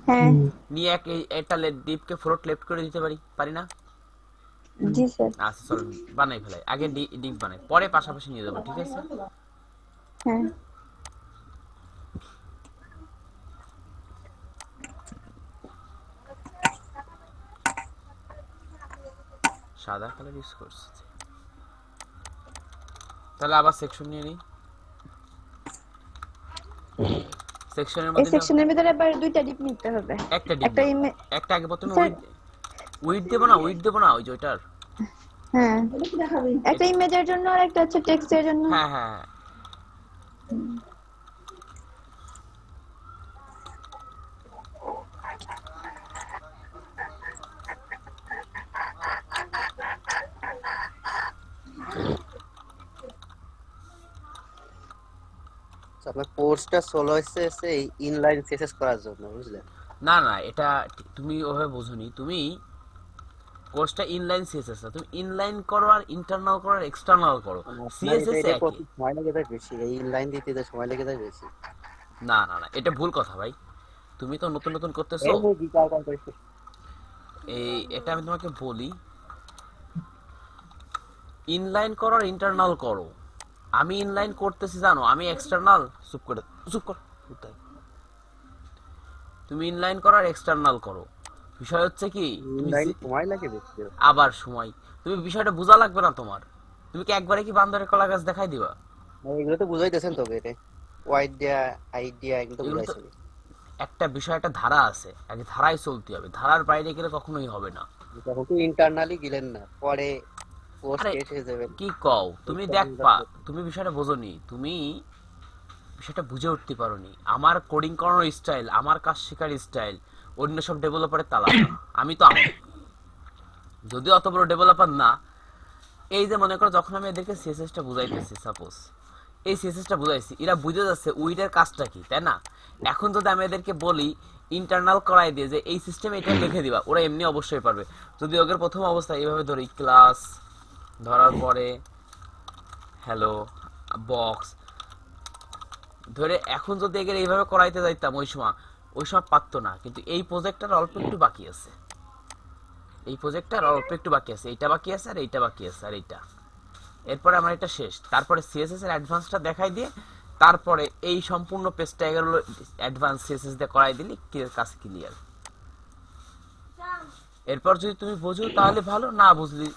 হ্যাঁ নিয়ে একটা ডিপকে ফ্লোট লেফট করে দিতে পারি, পারি না? জি স্যার। আচ্ছা চলো বানাই ফেলাই, আগে ডিপ বানাই, পরে পাশাপাশি নিয়ে যাবো, ঠিক আছে? হ্যাঁ। সাদা কালার ইউজ করছি, তাহলে আবার সেকশন নিয়ে নিই। সেকশনের এই মধ্যে নাও সেকশনের ভিতরে আবার দুইটা ডিপ নিতে হবে। একটা ডিপ একটা নাও, ইমে- একটা আগে প্রথমে স্যার, উইড দেবো না, উইড দেবো না ওই যে ওইটার। হ্যাঁ, একটা ইমেজের জন্য আর একটা হচ্ছে টেক্সটের জন্য। হ্যাঁ হ্যাঁ হ্যাঁ। তো আপনার কোর্সটা সোলো হচ্ছে এই ইনলাইন সিএসএস করার জন্য, বুঝলেন? না না, এটা তুমি ওভাবে বোঝোনি, তুমি কোর্সটা ইনলাইন সিএসএস না, তুমি ইনলাইন করো আর ইন্টারনাল করো আর এক্সটার্নাল করো, মানে আপনার সিএসএস এটা একই। করতে সময় লেগে যায় বেশি, এই ইনলাইন দিতে তো সময় লেগে যায় বেশি। না না না, এটা ভুল কথা ভাই, তুমি তো নতুন নতুন করতেছো। এই মুই গিটার কল করেছি। এটা আমি তোমাকে বলি, ইনলাইন করো আর ইন্টারনাল করো। আমি ইনলাইন করতেছি জানো, আমি এক্সটার্নাল, চুপ কর কোথায়। তুমি ইনলাইন করো আর এক্সটার্নাল করো, বিষয় হচ্ছে কি তুমি ইনলাইন সময় লাগে বেশি। আবার সময়, তুমি বিষয়টা বোঝা লাগবে না তোমার, তুমি কি একবারে কি বান্দরের কলা গাছ দেখাই দিবা? এগুলো তো বুঝাইতেছেন তোকে রে, ওয়াইড দিয়া হাইট দিয়া এগুলো তো এগুলো তো বুঝাইছেন। একটা বিষয়, একটা ধারা আছে, আগে ধারায় চলতে হবে, ধারার বাইরে গেলে কখনোই হবে না। তখন তো ইন্টারনালি গেলেন না, পরে কোর্স আরে শেষ হয়ে যাবে। কি কও তুমি, দেখবা তুমি বিষয়টা বোঝোনি, তুমি বিষয়টা বুঝে উঠতে পারোনি। আমার কোডিং করানোর স্টাইল, আমার কাজ শেখার স্টাইল অন্য সব ডেভেলপারের তালা। আমি যদিও অত বড় ডেভেলপার না। এই যে মনে করো যখন আমি এদেরকে সিএসএসটা বুঝাইতেছি, সাপোজ এই সিএসএসটা বুঝাইছি, এরা বুঝে যাচ্ছে উইডের কাজটা কি, তাই না? এখন যদি আমি এদেরকে বলি ইন্টারনাল করাই দিয়ে যে এই সিস্টেমে এটা লিখে দিবা, ওরা এমনি অবশ্যই পারবে। যদি ওদের প্রথম অবস্থায় এইভাবে ধরি, ক্লাস ধরার পরে হ্যালো বক্স ধরে, এখন যদি এদের এইভাবে করাইতে যাইতাম ওই সময় পারতো না। কিন্তু এই প্রজেক্টটার অল্প একটু বাকি আছে, এই প্রজেক্টটার অল্প একটু বাকি আছে, এইটা বাকি আছে আর এইটা বাকি আছে আর এইটা, এরপরে আমার এটা শেষ। তারপরে সিএসএস এর অ্যাডভান্সটা দেখাই দিয়ে তারপরে এই সম্পূর্ণ পেজটা এগুলো অ্যাডভান্স সিএসএস দিয়ে করাই দিলি, কাজ ক্লিয়ার। এরপর যদি তুমি বোঝো তাহলে ভালো, না বুঝলি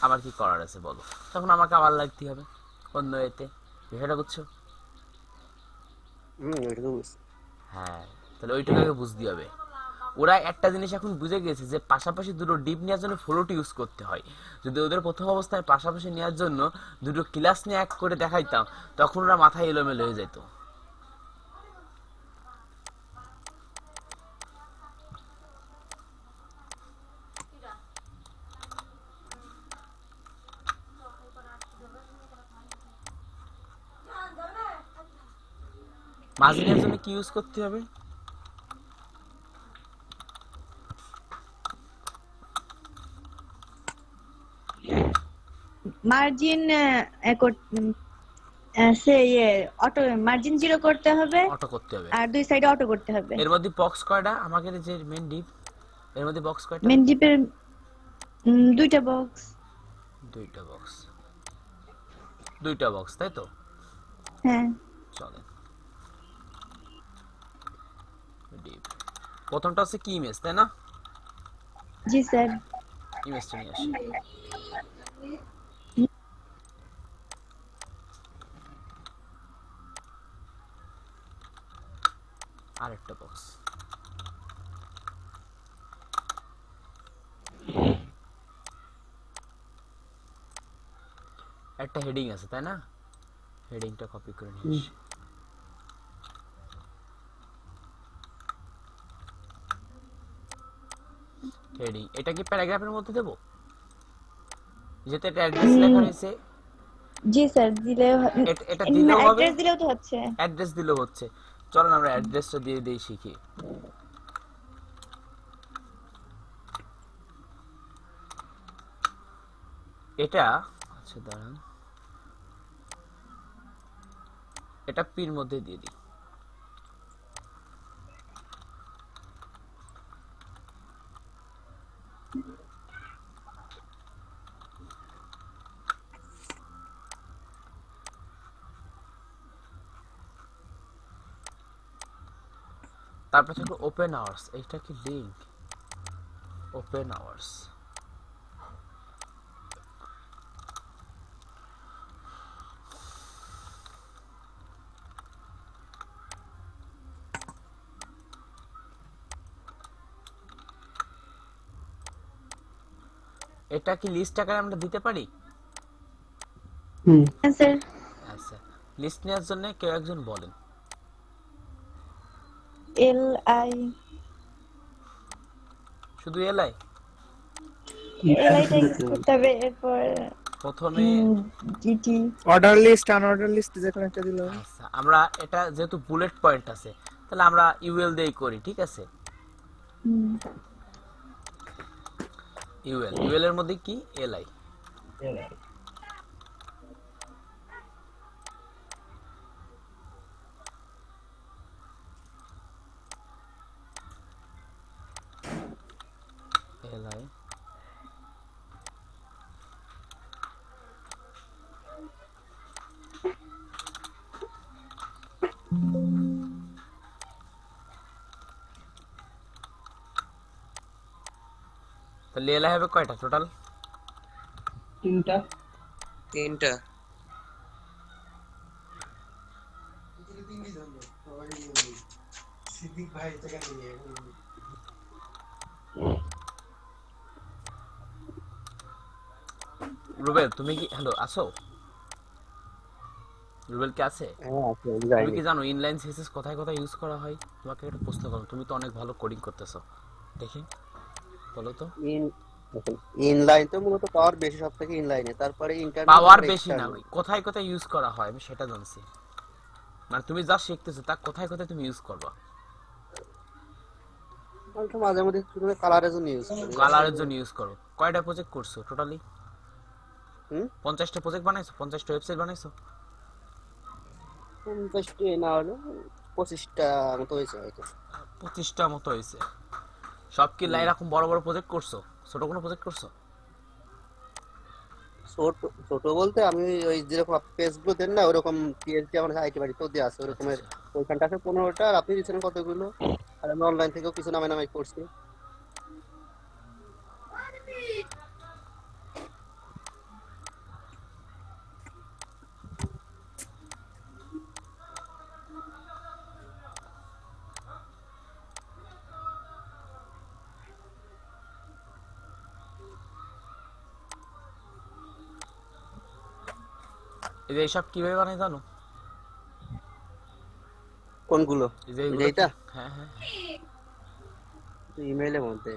আমার কি করার আছে বলো, তখন আমাকে আবার লাগতে হবে অন্য এতে, বিষয়টা বুঝছো? ওইটুকু বুঝছি। হ্যাঁ, তাহলে ওইটাকে বুঝতে হবে। ওরা একটা জিনিস এখন বুঝে গেছে যে পাশাপাশি দুটো ডিপ নেওয়ার জন্য ফ্লোট ইউজ করতে হয়। যদি ওদের প্রথম অবস্থায় পাশাপাশি নেওয়ার জন্য দুটো ক্লাস নিয়ে এক করে দেখাইতাম, তখন ওরা মাথায় এলোমেলো হয়ে যেত। মার্জিনের জন্য কি ইউজ করতে হবে? মার্জিন সে ইয়ে অটো মার্জিন 0 করতে হবে, অটো করতে হবে। আর দুই সাইডে অটো করতে হবে। এর মধ্যে বক্স কয়টা আমাদের যে মেন ডিপ, এর মধ্যে বক্স কয়টা? মেন ডিপের দুইটা বক্স। দুইটা বক্স, দুইটা বক্স, তাই তো? হ্যাঁ। চলে ডিপ, প্রথমটা হচ্ছে কি ইমেজ, তাই না? জি স্যার। ইমেজটা নিয়ে আসি। আরেকটা বক্স, একটা হেডিং আছে, তাই না? হেডিংটা কপি করে নিয়ে আসি। হেডিং এটা কি প্যারাগ্রাফের মধ্যে দেব, যেটা অ্যাড্রেস লেখা রয়েছে? জি স্যার, দিলেও এটা দিলেও হবে, অ্যাড্রেস দিলেও তো হচ্ছে। অ্যাড্রেস দিলেও হচ্ছে। চলো আমরা অ্যাড্রেসটা দিয়ে দিই, শিখি। এটা আচ্ছা দাঁড়ান, এটা পির মধ্যে দিয়ে দিই। তারপর থাকলো ওপেন আওয়ার্স, এইটা কি লিংক? ওপেন আওয়ার্স এটা কি লিস্ট আকারে আমরা দিতে পারি? হুম। হ্যাঁ স্যার। আচ্ছা, লিস্ট নেওয়ার জন্য কেউ একজন বলেন। LI শুধু এলাই? LI টা ইউজ করতে হবে, এরপর প্রথমে GT। Order list unorder list যে কোনো একটা দিলে হবে। আচ্ছা, আমরা এটা যেহেতু বুলেট পয়েন্ট আছে, তাহলে আমরা ইউএল দিয়েই করি, ঠিক আছে? ইউএল এর মধ্যে কি এলআই। এলআই তাহলে এলআই হবে কয়টা টোটাল? 3টা। 3টা। রুবেল তুমি কি হ্যালো আছো? রুবেল কি আছে? হ্যাঁ আছে, আমি তুমি জানি। কি জানো ইনলাইন সিএসএস কোথায় কোথায় ইউজ করা হয়? তোমাকে একটা প্রশ্ন করো, তুমি তো অনেক ভালো কোডিং করতেছো, দেখি বলো তো। ইনলাইন তো মূলত পাওয়ার বেশি সব থেকে ইনলাইনে, তারপরে ইন্টারনাল, পাওয়ার তারপরে বেশি না, এক্সটার্নাল। কোথায় কোথায় ইউজ করা হয় আমি সেটা জানছি। মানে তুমি যা শিখতেছো তা কোথায় কোথায় তুমি ইউজ করবা? আমি তো মাঝে মধ্যে শুধু কালারের জন্য ইউজ করি। কালারের জন্য ইউজ করো। কয়টা প্রজেক্ট করছো টোটালি? হুম। 50টা প্রজেক্ট বানাইছো? 50টা ওয়েবসাইট বানাইছো? 50টা না হলে 25টা মতো হয়েছে হয়তো। 25টা মতো হয়েছে। সব কি এরকম বড় বড় প্রজেক্ট করছো? ছোট কোনো প্রজেক্ট করছো? ছোট ছোট বলতে আমি ওই যেরকম পেজগুলো দেন না, ওরকম পিএইচডি আমার আইটি বাড়িতেও দেওয়া আছে আচ্ছা ওরকমের। আচ্ছা। ওইখানটা আছে 15টা, আর আপনি দিচ্ছেন কতগুলো? আর আমি অনলাইন থেকেও কিছু নামে নামে করছি। এই যে এইসব কিভাবে বানাই জানো? কোনগুলো? এই যে ওই যে এইগুলো এইটা হ্যাঁ হ্যাঁ, ইমেইলের মধ্যে।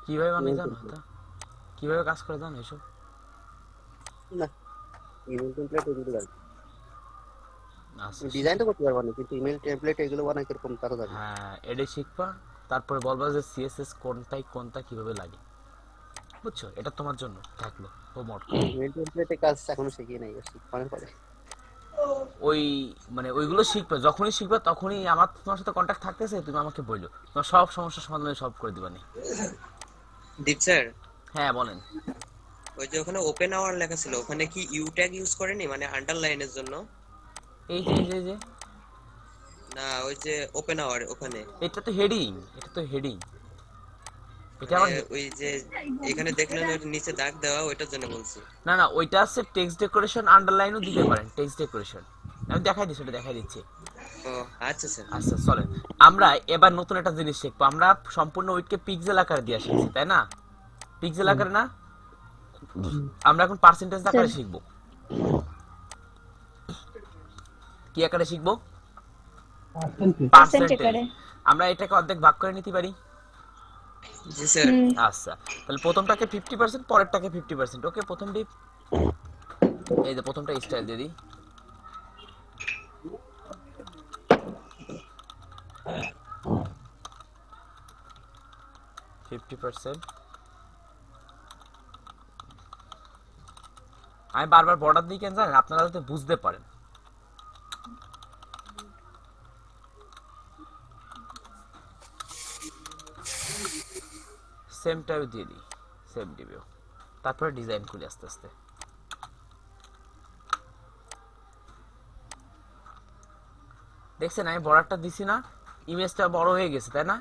কিভাবে বানাই ইমেইল জানো? টেমপ্লেট। তা কিভাবে কাজ করে জানো এসব? না, ইমেইল টেমপ্লেট এগুলো জানি। আচ্ছা ডিজাইন তো করতে পারবো না, কিন্তু ইমেইল টেমপ্লেট এগুলো বানাই কিরকম তা তো জানি। হ্যাঁ, এটাই শিখবা। তারপরে বলবা যে সিএসএস কোনটাই কোনটা কিভাবে লাগে, বুঝছো? এটা তোমার জন্য থাকলো হোমওয়ার্ক। ইমেইল টেমপ্লেটে কাজ এখনো শিখি নাই, শিখবানের পরে। ওই মানে ওইগুলো শিখবে, যখনই শিখবে তখনই আমার তোমার সাথে কন্ট্যাক্ট থাকতেছে, তুমি আমাকে বললো, তোমার সব সমস্যার সমাধান সলভ করে দিবানি। দীপ স্যার, হ্যাঁ বলেন। ওই যে ওখানে ওপেন আওয়ার লেখা ছিল, ওখানে কি ইউ ট্যাগ ইউজ করেনি মানে আন্ডারলাইনের জন্য? এই যে এই যে এই যে না, ওই যে ওপেন আওয়ার ওখানে এটা তো হেডিং, এটা তো হেডিং, এটা মানে আবার ওই যে এখানে দেখলেন ওই নিচে দাগ দেওয়া, ওইটার জন্য বলছি। না না, ওইটা আছে টেক্সট ডেকোরেশন, আন্ডারলাইনও দিতে পারেন টেক্সট ডেকোরেশন। আমি দেখাই দিচ্ছি, ওটা দেখাই দিচ্ছি। ও আচ্ছা স্যার। আচ্ছা চলেন, আমরা এবার নতুন একটা জিনিস শিখবো। আমরা সম্পূর্ণ উইডকে পিক্সেল আকারে দিয়ে শিখছি, তাই না? পিক্সেল আকারে না, আমরা এখন পার্সেন্টেজ আকারে শিখবো। কি আকারে শিখবো? Percent percentage. আকারে। আমরা এটাকে অর্ধেক ভাগ করে নিতে পারি। জি স্যার। আচ্ছা, তাহলে প্রথমটাকে 50%, পরেরটাকে 50%। ওকে, প্রথম ডিপ এই যে প্রথমটা স্টাইল দিয়ে দিই। আমি বারবার বর্ডার দিই কেন জানেন? আপনারা যাতে বুঝতে পারেন। সেমটাও দিয়ে দিই, সেম দিবেও। তারপরে ডিজাইন করি আস্তে আস্তে। দেখছেন আমি বর্ডারটা দিছি না? ইমেজটা বড় হয়ে গেছে তাই না?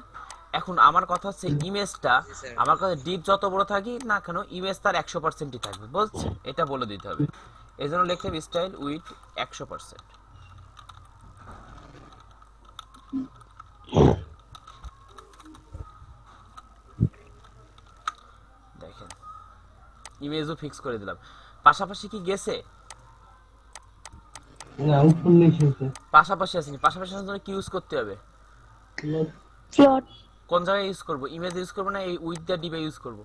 এখন আমার কথা হচ্ছে ইমেজটা, আমার কাছে ডিপ যত বড় থাকি না কেন ইমেজ তার 100%ই থাকবে, বুঝছেন? এটা বলে দিতে হবে। এই জন্য লিখতে হবে স্টাইল উইথ 100%। দেখেন ইমেজও ফিক্স করে দিলাম। পাশাপাশি কি গেছে? না উপর নিচে হচ্ছে। পাশাপাশি আসেনি। পাশাপাশি আসার জন্য কি ইউজ করতে হবে? ফ্লট। কোন জায়গায় ইউজ করব? ইমেজ ইউজ করব না এই উইথ দ্য ডিবে ইউজ করব?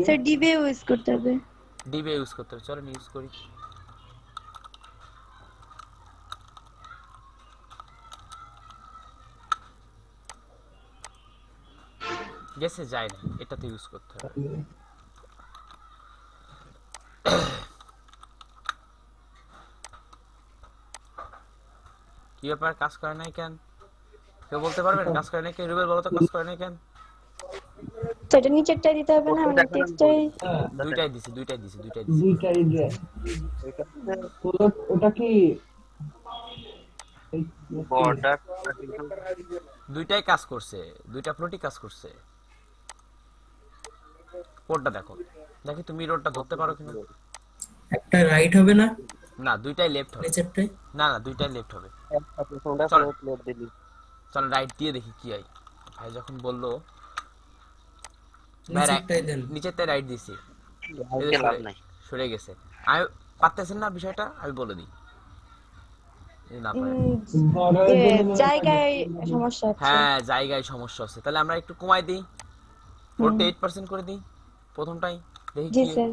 স্যার ডিবে ইউজ করতে হবে। ডিবে ইউজ করতে হবে। চলেন ইউজ করি। গেছে যায় না, এটাতে ইউজ করতে হবে। কি ব্যাপার, কাজ করে নাই কেন? কেউ বলতে পারবেন কাজ করে নাই কেন? রুবেল বলো তো কাজ করে নাই কেন? তো এটা নিচেরটাই দিতে হবে না, মানে টেক্সটটাই। দুইটাই দিছি। দুইটাই দেয়। ওটা কি বর্ডার দুইটাই কাজ করছে, দুইটা ফ্লোটই কাজ করছে। কোডটা দেখো, দেখি তুমি রোডটা ধরতে পারো কিনা। একটা রাইট হবে না না, দুইটাই লেফট হবে। নিচেরটাই? না না, দুইটাই লেফট হবে। ফোনটা চল। প্লেট দিলি চল রাইট দিয়ে দেখি কি হয়। ভাই যখন বললো ভাই নিচেরটাই দেন। নিচেরটাই রাইট দিছি, এই যে রাইটে লাভ নাই। সরে গেছে। আমি পারতেছেন না বিষয়টা, আমি বলে দিই যদি না পারেন। বর্ডারের জন্য জায়গায় সমস্যা আছে। হ্যাঁ, জায়গায় সমস্যা আছে। তাহলে আমরা একটু কমাই দিই, 48% করে দিই প্রথমটাই, দেখি জি কি। স্যার।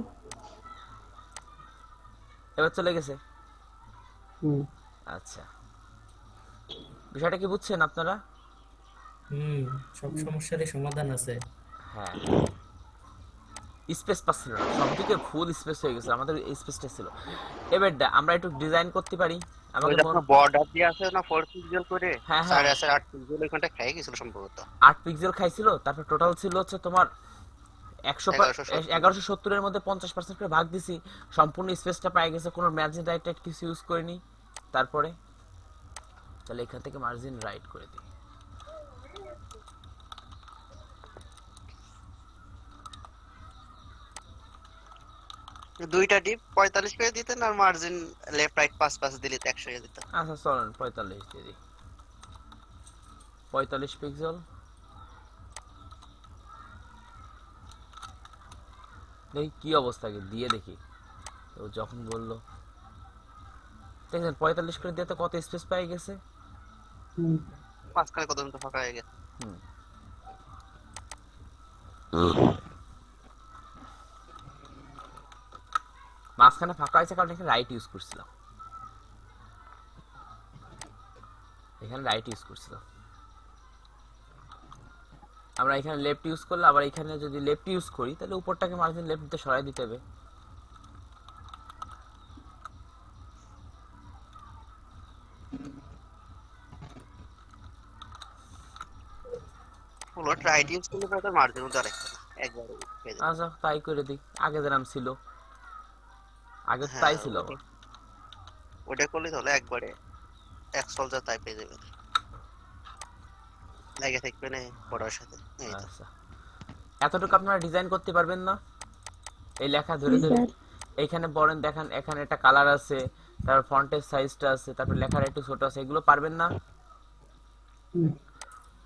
এবার চলে গেছে। হুম। আচ্ছা, বিষয়টা কি বুঝছেন আপনারা? সব সমস্যারই সমাধান আছে। হ্যাঁ, স্পেস পাচ্ছিল না, সবদিকে ফুল স্পেস হয়ে গেছে, আমাদের স্পেসটা ছিল। এবারটা আমরা একটু ডিজাইন করতে পারি। ওই আমাকে যখন বর্ডার দিয়ে আছে না 4 পিক্সেল করে, হ্যাঁ, হ্যাঁ। 8.5 পিক্সেল ওইখানটা খেয়ে গেছিল সম্ভবত। 8 পিক্সেল খাইছিল, তারপর টোটাল ছিল হচ্ছে তোমার 1170 এর মধ্যে 50% করে ভাগ দিছি, সম্পূর্ণ স্পেসটা পাই গেছে, কোনো মার্জিন রাইট কিছু ইউজ করিনি। তারপরে তাহলে এখান থেকে মার্জিন রাইট করে দিই। দুইটা ডিপ 45 করে দিতেন আর মার্জিন লেফট রাইট 5 দিলে তো 100 হয়ে যেত। আচ্ছা চলেন 45 দিয়ে দিই। 45 পিক্সেল দেখি কি অবস্থা, দিয়ে দেখি। তো যখন বললো দেখেন 45 করে দিতে কত স্পেস পাই গেছে। মাঝখানে কত তো ফাঁকা হয়ে গেছে। মাঝখানে ফাঁকা হয়েছে কারণ এখানে রাইট ইউজ করছিলাম, আমরা এখানে লেফট ইউজ করলে, আবার এখানে যদি লেফট ইউজ করি তাহলে উপরটাকে মার্জিন লেফট দিতে সরাই দিতে হবে। ফ্লোট রাইট ইউজ করলে পরে মার্জিন উঠে রাখতে না একবারে হয়ে যেত। আচ্ছা তাই করে দিই, আগে যেরাম ছিল, আগে তো হ্যাঁ, তাই ছিল। ওটা করলে তাহলে একবারে এক সলজার তাই পেয়ে যাবেন, লাগে থাকবে না বড়ার সাথে। এই তো। আচ্ছা, এতটুকু আপনারা ডিজাইন করতে পারবেন না? এই লেখা ধরে ধরে এইখানে পড়েন, দেখেন এখানে একটা কালার আছে, তারপর ফন্টের সাইজটা আছে, তারপর লেখার একটু ছোট আছে, এগুলো পারবেন না?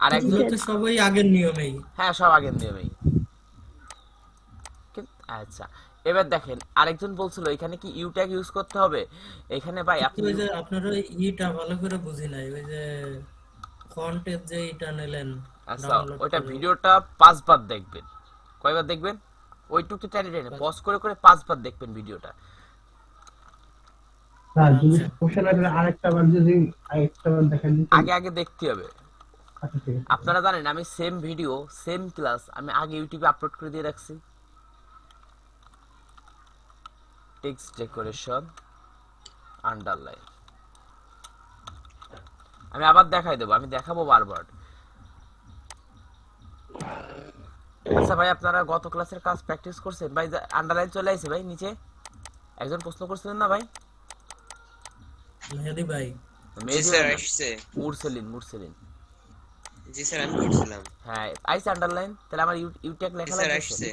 আর একজন এগুলো তো সবাই আগের নিয়মেই। হ্যাঁ, সব আগের নিয়মেই। আচ্ছা, এবার দেখেন আরেকজন বলছিল এখানে কি ইউ ট্যাগ ইউজ করতে হবে। এখানে ভাই আপনি ওই যে আপনারা ইটা ভালো করে বুঝি নাই, ওই যে ফন্টের যে এটা নিলেন আচ্ছা, ডাউনলোড ওইটা করে। ভিডিওটা 5 বার দেখবেন। কয়বার দেখবেন? ওইটুকু টেনে টেনে পজ করে করে 5 বার দেখবেন ভিডিওটা। স্যার যদি কোশ্চেন আছে আরেকটা বার দেখেন। আগে আগে দেখতে হবে। আচ্ছা ঠিক আছে। আপনারা জানেন আমি সেম ভিডিও সেম ক্লাস আমি আগে ইউটিউবে আপলোড করে দিয়ে রাখছি। টেক্সট ডেকোরেশন আন্ডারলাইন, আমি আবার দেখাই দেবো, আমি দেখাবো বারবার। আচ্ছা ভাই, আপনারা গত ক্লাসের কাজ প্র্যাকটিস করছেন ভাই? আন্ডারলাইন চলে আসছে ভাই নিচে, একজন প্রশ্ন করছিলেন না ভাই? মেহেদি ভাই জি স্যার মেজর না, আসছে। মুরসেলিন। জি স্যার আমি করছিলাম। হ্যাঁ আইসে আন্ডারলাইন, তাহলে আমার ইউটেক জি লেখা স্যার লাগতেছে। আসছে।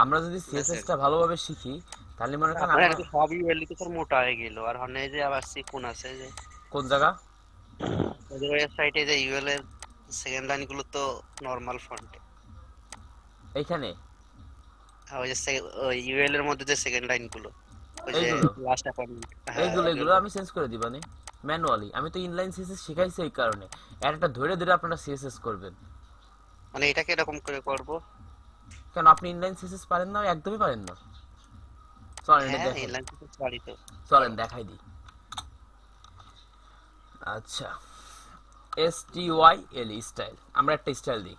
আমরা যদি না স্যার। সিএসএস টা ভালোভাবে শিখি তাহলে মনে করেন আপনার আপনার এখানে সব ইউএল তো স্যার মোটা হয়ে গেল, আর হনে যে আবার সিকুন আছে যে কোন জায়গা ওদের ওয়েবসাইটে যে ইউএল এর সেকেন্ড লাইন গুলো তো নরমাল ফন্টে, এইখানে আর ওই যে ওই ইউএল এর মধ্যে যে সেকেন্ড লাইন গুলো, ওই যে এইগুলো লাস্ট অ্যাপয়েন্টমেন্ট, হ্যাঁ এইগুলো এগুলো। আমি চেঞ্জ করে দিবানি ম্যানুয়ালি। আমি তো ইনলাইন সিএসএস শিখাইছি এই কারণে, আর একটা ধরে ধরে আপনারা সিএসএস করবেন। মানে এটাকে এরকম করে করব। কেন আপনি ইনলাইন সিএসএস পারেন না, একদমই পারেন না? চলেন এটা হ্যাঁ দেখেন, ইনলাইন থেকে পারি তো। চলেন দেখাই দিই। আচ্ছা, STYL স্টাইল, আমরা একটা স্টাইল দিই।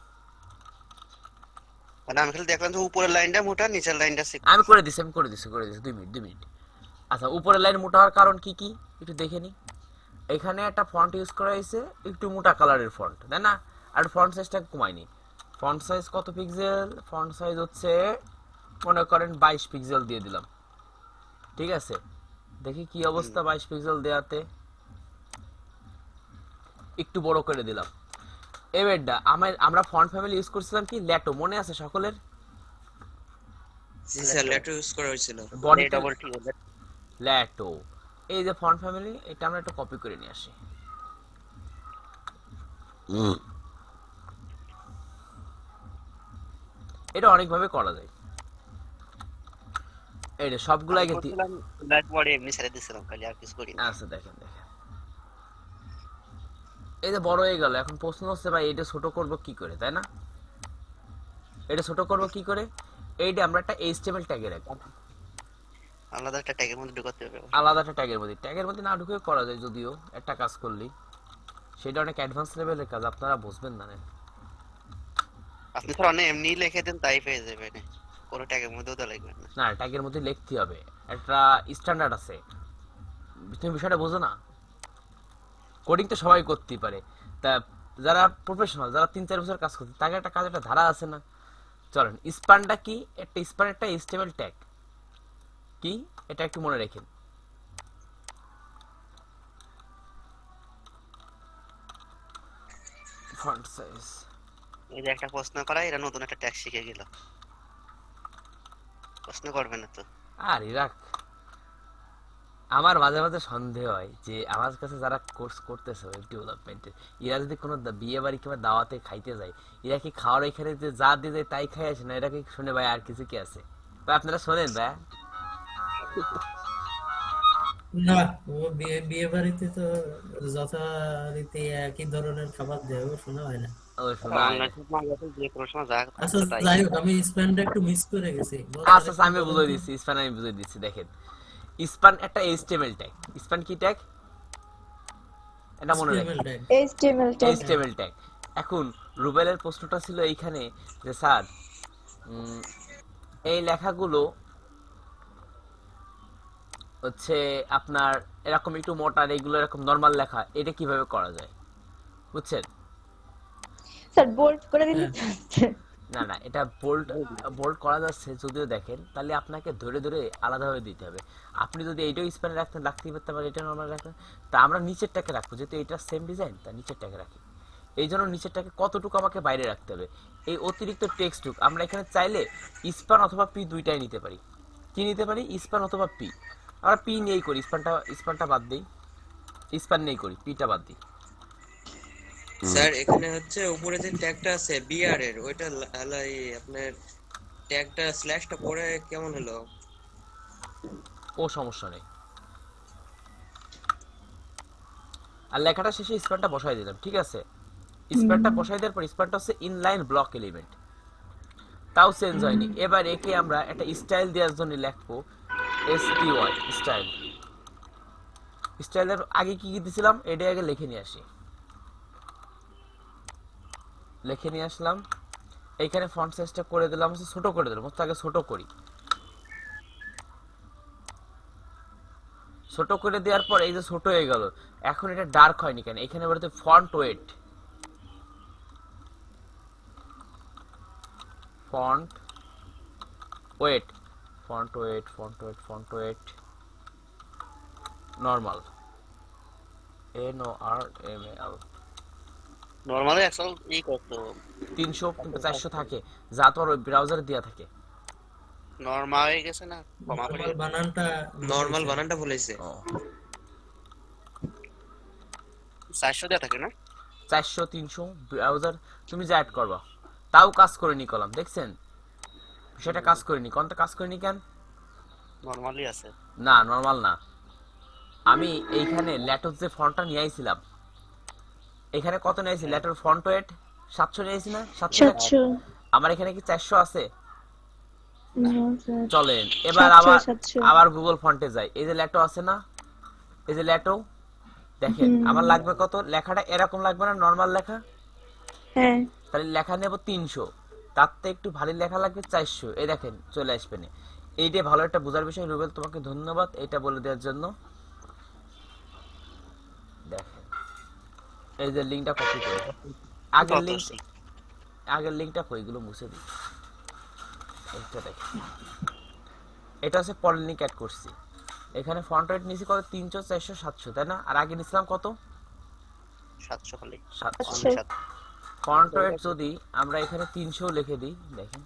মানে আমি খালি দেখলাম যে উপরের লাইনটা মোটা, নিচের লাইনটা সিকুন। আমি করে দিছি 2 মিনিট। আচ্ছা, উপরের লাইন মোটা হওয়ার কারণ কি কি একটু দেখে নি। এখানে একটা ফন্ট ইউজ করা হয়েছে, একটু মোটা কালারের ফন্ট, তাই না? আর ফন্ট সাইজটা কমাইনি। ফন্ট সাইজ কত পিক্সেল? ফন্ট সাইজ হচ্ছে মনে করেন 22 পিক্সেল দিয়ে দিলাম, ঠিক আছে? দেখি কি অবস্থা 22 পিক্সেল দেওয়াতে। একটু বড় করে দিলাম। এবারটা আমরা ফন্ট ফ্যামিলি ইউজ করছিলাম কি, ল্যাটো, মনে আছে সকলের? জি স্যার লেটার ইউজ করা হয়েছিল। বডিতে ডবল টি হলে ল্যাটো। এই যে ফন্ট ফ্যামিলি, এটা আমরা একটু কপি করে নিয়ে আসি। এটা অনেকভাবে করা যায়। এই যে সবগুলাই আমি গেছি। করছিলাম ব্ল্যাক বডি এমনি ছেড়ে দিছিলাম খালি, আর কিছু করি না। আচ্ছা দেখেন। এই যে বড় হয়ে গেল, এখন প্রশ্ন হচ্ছে ভাই এটা ছোট করব কি করে, তাই না? এটা ছোট করব কি করে? এইটা আমরা একটা HTML ট্যাগে রাখবো, আলাদা একটা ট্যাগের মধ্যে ঢুকাতে হবে। আলাদা একটা ট্যাগের মধ্যে না ঢুকে করা যায় যদিও, একটা কাজ করলি সেটা অনেক অ্যাডভান্স লেভেলের কাজ, আপনারা বুঝবেন না। আপনি স্যার অনেক এমনি লিখে দেন তাই পেয়ে যাবেন, কোনো ট্যাগের মধ্যেও তো লিখবেন না। না, ট্যাগের মধ্যে লিখতে হবে, একটা স্ট্যান্ডার্ড আছে। তুমি বিষয়টা বোঝো না? কোডিং তো সবাই করতেই পারে, তা যারা প্রফেশনাল, যারা 3-4 বছর কাজ করছে, তাকে একটা কাজ, একটা ধারা আছে না? চলেন, স্পানটা কি? স্পান একটা HTML ট্যাগ। কি এটা একটু মনে রাখেন। ফন্ট সাইজ, এই যে একটা প্রশ্ন করা, এটা নতুন একটা ট্যাগ শিখে গেল। প্রশ্ন করবে না তো? আর ইরাক, আমার মাঝে মাঝে সন্দেহ হয় যে আমার কাছে যারা কোর্স করতেছে ওয়েব ডেভেলপমেন্টের, এরা যদি কোনো বিয়ে বাড়ি কিংবা দাওয়াতে খাইতে যায়, এরা কি খাওয়ার এখানে যে যা দিয়ে যায় তাই খাই আসে না? এরা কি শুনে ভাই আর কিছু কি আছে? ভাই আপনারা শোনেন ভাই? না, ও বিয়ে বিয়ে বাড়িতে তো যথারীতি একই ধরনের খাবার দেয়, ও শোনা হয় না। ও শোনা হয় অনলাইন না। মার্কেটে যে কোনো সময় যা আচ্ছা, থাকছে তাই। যাই হোক, আমি স্প্যানটা একটু মিস করে গেছি। আচ্ছা আচ্ছা, আমি বুঝিয়ে দিচ্ছি, স্প্যান আমি বুঝিয়ে দিচ্ছি। দেখেন, স্প্যান একটা HTML ট্যাগ। স্প্যান কি ট্যাগ? এটা মনে রাখেন, HTML tag. HTML tag. HTML tag. এখন রুবেলের প্রশ্নটা ছিল এইখানে যে স্যার, এই লেখাগুলো হচ্ছে আপনার এরকম একটু মোটা, এগুলো এরকম নরমাল লেখা, এটা কিভাবে করা যায়, বুঝছেন? স্যার বোল্ড করে দিলে হ্যাঁ, তো হচ্ছে। না না, এটা বোল্ড করা যাচ্ছে যদিও, দেখেন তাহলে আপনাকে ধরে ধরে আলাদাভাবে দিতে হবে। আপনি যদি এইটাও স্প্যানে রাখতেই পারতে পারেন, এটা নর্মাল রাখতেন, তা আমরা নিচেরটাকে রাখবো, যেহেতু এটা সেম ডিজাইন, তা নিচেরটাকে রাখি। এই জন্য নিচেরটাকে কতটুকু আমাকে বাইরে রাখতে হবে, এই অতিরিক্ত টেক্সটটুকু আমরা এখানে চাইলে স্প্যান অথবা পি দুইটাই নিতে পারি। কি নিতে পারি? স্প্যান অথবা পি। আমরা পি নিয়েই করি, স্প্যানটা বাদ দিই, স্প্যান নিয়েই করি, পিটা বাদ দিই। স্যার এখানে হচ্ছে উপরে যে ট্যাগটা আছে বিআর এর, ওইটা আপনার ট্যাগটা স্ল্যাশটা পরে কেমন হলো? ও সমস্যা নেই। আর লেখাটা শেষে স্প্যানটা বসাই দিলাম, ঠিক আছে? স্প্যানটা বসাই দেওয়ার পর স্প্যানটা হচ্ছে ইনলাইন ব্লক এলিমেন্ট, তাও চেঞ্জ হয়নি। এবার একে আমরা একটা স্টাইল দেওয়ার জন্য লিখবো STY স্টাইল। স্টাইলের আগে কি কি দিছিলাম এটা আগে লিখে নিয়ে আসি। লিখে নিয়ে আসলাম, এইখানে ফন্ট সাইজটা করে দিলাম, ছোট করে দিলাম, আগে ছোট করি। ছোট করে দেওয়ার পর এই যে ছোট হয়ে গেল, এখন এটা ডার্ক হয়নি কেন? এখানে বলতে font weight, font weight, font weight normal, NORML normally actually করতো 300 কিংবা 400 থাকে, যা তোমার ওই ব্রাউজারে দেওয়া থাকে। নরমাল হয়ে গেছে না, কমা পড়ে নর্মাল গেছে। বানানটা নর্মাল বলেছে। বানানটা বলেছে। ও 400 দেওয়া থাকে না? 400 300 ব্রাউজার তুমি যা অ্যাড করবা, তাও কাজ করেনি কলাম, দেখছেন সেটা কাজ করেনি। কোনটা কাজ করেনি কেন? নরমালি আছে। না নরমাল না, আমি এইখানে ল্যাটোস যে ফন্টটা নিয়ে আইছিলাম, এখানে কত নিয়েছি ল্যাটোর ফন্ট ওয়েট 700 নিয়েছি না, 700 লেখা। 700 আমার এখানে কি 400 আছে? no, sir। চলেন এবার 700 আবার গুগল ফন্টে যাই, এই যে ল্যাটো আছে না, এই যে ল্যাটো, দেখেন আমার লাগবে কত, লেখাটা এরকম লাগবে না নরমাল লেখা, হ্যাঁ তাহলে লেখা নেব 300, তার থেকে একটু ভারী লেখা লাগবে 400, এই দেখেন চলে আসবে না। এইটা ভালো একটা বোঝার বিষয়, রুবেল তোমাকে ধন্যবাদ এটা বলে দেওয়ার জন্য। দেখেন এই যে লিংকটা কপি করে, আগের লিংক, আগের লিংকটা কইগুলো মুছে দিই, এইটা দেখেন, এটা হচ্ছে পরের লিংক অ্যাড করছি। এখানে ফন্ট রেট নিয়েছি কত, 300 400 700 তাই না, আর আগে নিছিলাম কত, 700 খালি। 700। ফন্ট রেট যদি আমরা এখানে 300 লিখে দিই, দেখেন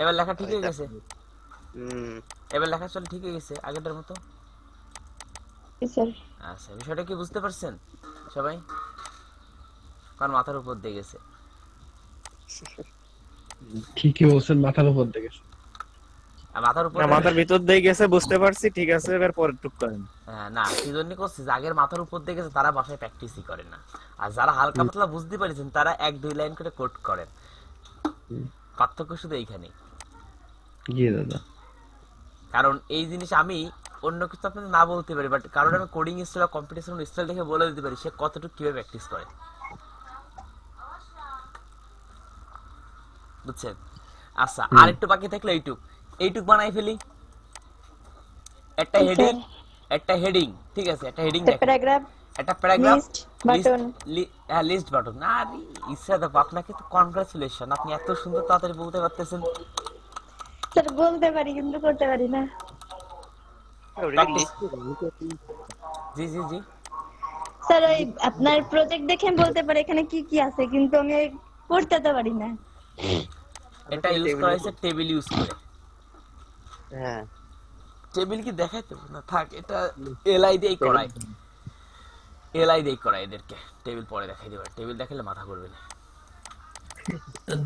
এবার লেখা ঠিক হয়ে গেছে, এবার লেখা চলে ঠিক হয়ে গেছে আগেরটার মতো। স্যার। আচ্ছা বিষয়টা কি বুঝতে পারছেন সবাই? কারণ মাথার উপর দিয়ে গেছে। ঠিকই বলছেন, মাথার উপর দিয়ে গেছে। আর মাথার উপর না, মাথার ভিতর দিয়ে গেছে বুঝতে পারছি, ঠিক আছে, এবার পরের টুক করেন। হ্যাঁ না কি জন্য করছে, যাদের মাথার উপর দিয়ে গেছে তারা বাসায় প্র্যাকটিসই করে না, আর যারা হালকা পাতলা বুঝতে পারছেন তারা 1-2 লাইন করে কোড করেন। পার্থক্য শুধু এইখানেই। জি দাদা। কারণ এই জিনিস আমি অন্য কিছু আপনাদের না বলতে পারি, বাট কারণ আমি কোডিং স্টাইল কম্পিটিশন স্টাইল দেখে বলে দিতে পারি সে কতটুকু কিভাবে প্র্যাকটিস করে, বুঝছেন? আচ্ছা আর একটু বাকি থাকলে এইটুক বানাই ফেলি, একটা হেডিং, একটা হেডিং, ঠিক আছে, একটা হেডিং দেখেন, প্যারাগ্রাফ, একটা প্যারাগ্রাফ, লিস্ট বাটন। হ্যাঁ লিস্ট বাটন। না ইচ্ছা দেখো, আপনাকে তো কনগ্রাচুলেশন, আপনি এত সুন্দর তাড়াতাড়ি বলতে পারতেছেন। স্যার বলতে পারি কিন্তু করতে পারি না। প্র্যাকটিস, জি জি জি। স্যার ওই আপনার প্রজেক্ট দেখে আমি বলতে পারি এখানে কি কি আছে, কিন্তু আমি করতে তো পারি না। এটা ইউজ করা হয়েছে টেবিল ইউজ করে। হ্যাঁ, টেবিল কি দেখাইতে না থাক, এটা এলআই দিয়েই করায়, এলআই দিয়েই করায় এদেরকে, টেবিল পরে দেখাই দেবে, টেবিল দেখালে মাথা ঘুরবে না।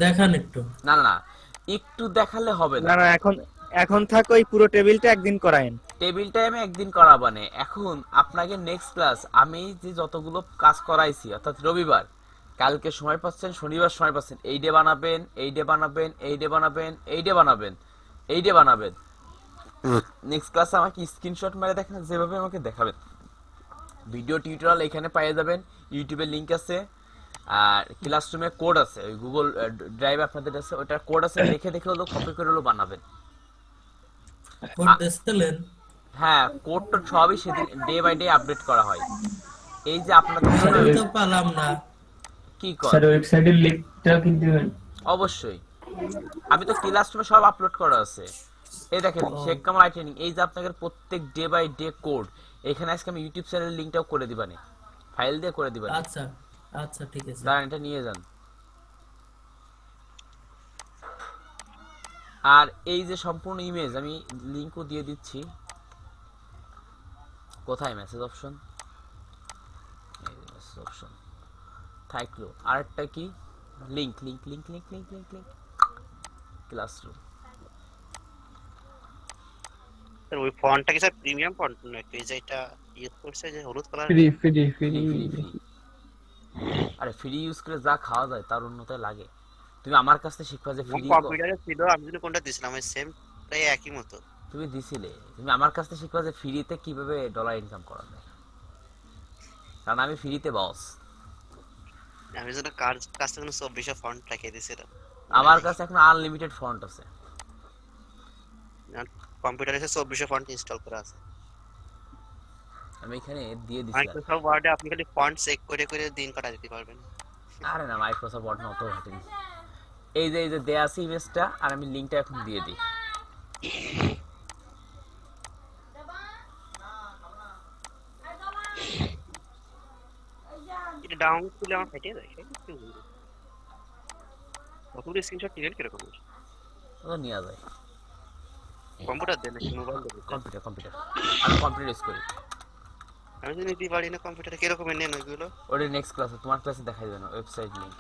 দেখান একটু। না না না, একটু দেখালে হবে না না, না, এখন থাকো, ওই পুরো টেবিলটা একদিন করায়েন। টেবিলটাই আমি একদিন করাবানে। এখন আপনাকে নেক্সট ক্লাস আমি যে যতগুলো কাজ করাইছি, অর্থাৎ রবিবার, কালকে সময় পাচ্ছেন, শনিবার সময় পাচ্ছেন, এই ডে বানাবেন, এই ডে বানাবেন, এই ডে বানাবেন, এই ডে বানাবেন, এই ডে বানাবেন। নেক্সট ক্লাসে আমাকে স্ক্রিনশট মেরে দেখেন, যেভাবে আমাকে দেখাবেন। ভিডিও টিউটোরিয়াল এখানে পেয়ে যাবেন, ইউটিউবের লিংক আছে, আর ক্লাসরুমে কোড আছে, ওই গুগল ড্রাইভ আপনাদের আছে, ওটার কোড আছে, দেখে দেখে হলো কপি করে হলো বানাবেন। কোড দিছিলেন? হ্যাঁ কোড তো সবই সেদিন ডে বাই ডে আপডেট করা হয়। এই যে আপনাদের স্যার জন্য আমি তো পেলাম না। কি কর, স্যার ওয়েবসাইটের লিংকটা কিন্তু অবশ্যই আমি তো ক্লাসরুমে সব আপলোড করা আছে। এই দেখেন শেখ কামাল আই ট্রেনিং, এই যে আপনাদের প্রত্যেক ডে বাই ডে কোড, এখানে আজকে আমি ইউটিউব চ্যানেলের লিংকটাও করে দিবানে, ফাইল দিয়ে করে দিবানে। আচ্ছা আচ্ছা ঠিক আছে। দাঁড়ান এটা নিয়ে যান। আর এই যে সম্পূর্ণ ইমেজ আমি লিংকও দিয়ে দিচ্ছি, কোথায় মেসেজ অপশন, এই যে মেসেজ অপশন থাকলো, আরেকটা কি link, link link link link link link classroom. Sir ওই ফন্টটা কি স্যার প্রিমিয়াম ফন্ট নাকি, এই যে এটা ইউজ করছে যে হলুদ colour? Free free free. Free free, আরে ফ্রি ইউজ করে যা খাওয়া যায় তার উন্নতি লাগে। তুমি আমার কাছ থেকে শিখবা যে ফ্রি, কম্পিউটারে ছিল, আমি যদি কোনটা দিছিলাম ওই সেম প্রায় একই মতো। তুমি দিছিলে, তুমি আমার কাছ থেকে শিখবা যে ফ্রিতে কিভাবে ডলার ইনকাম করা যায়, কারণ আমি ফ্রিতে বস। আমি যেন কাছ থেকে 2400 ফন্ট রেখে দিয়েছিলাম। আমার কাছে এখন আনলিমিটেড ফন্ট আছে, কম্পিউটারে 2400 ফন্ট ইনস্টল করা আছে। আমি এখানে দিয়ে দিছি। মাইক্রোসফট ওয়ার্ডে আপনি খালি ফন্ট চেক করে করে দিন কাটা দিতে পারবেন। আরে না মাইক্রোসফট ওয়ার্ড না, অত ঘাটেনি। এই যে দেয়া আছে ইমেজটা, আর আমি লিংকটা এখন দিয়ে দিই। ডাউনলোড করলে আমার ফাইটে যায় সেটা কি বলবো কতগুলো স্ক্রিনশট নিলেন কিরকম ওটা নেওয়া যায় কম্পিউটার দেন নাকি মোবাইল দেন কম্পিউটার আমি কম্পিউটার ইউজ করি। আমি তো নিতে পারি না কম্পিউটারে কিরকম নেন ওইগুলো ওটা নেক্সট ক্লাসে তোমার ক্লাসে দেখাই দেবে না, ওয়েবসাইট লিংক।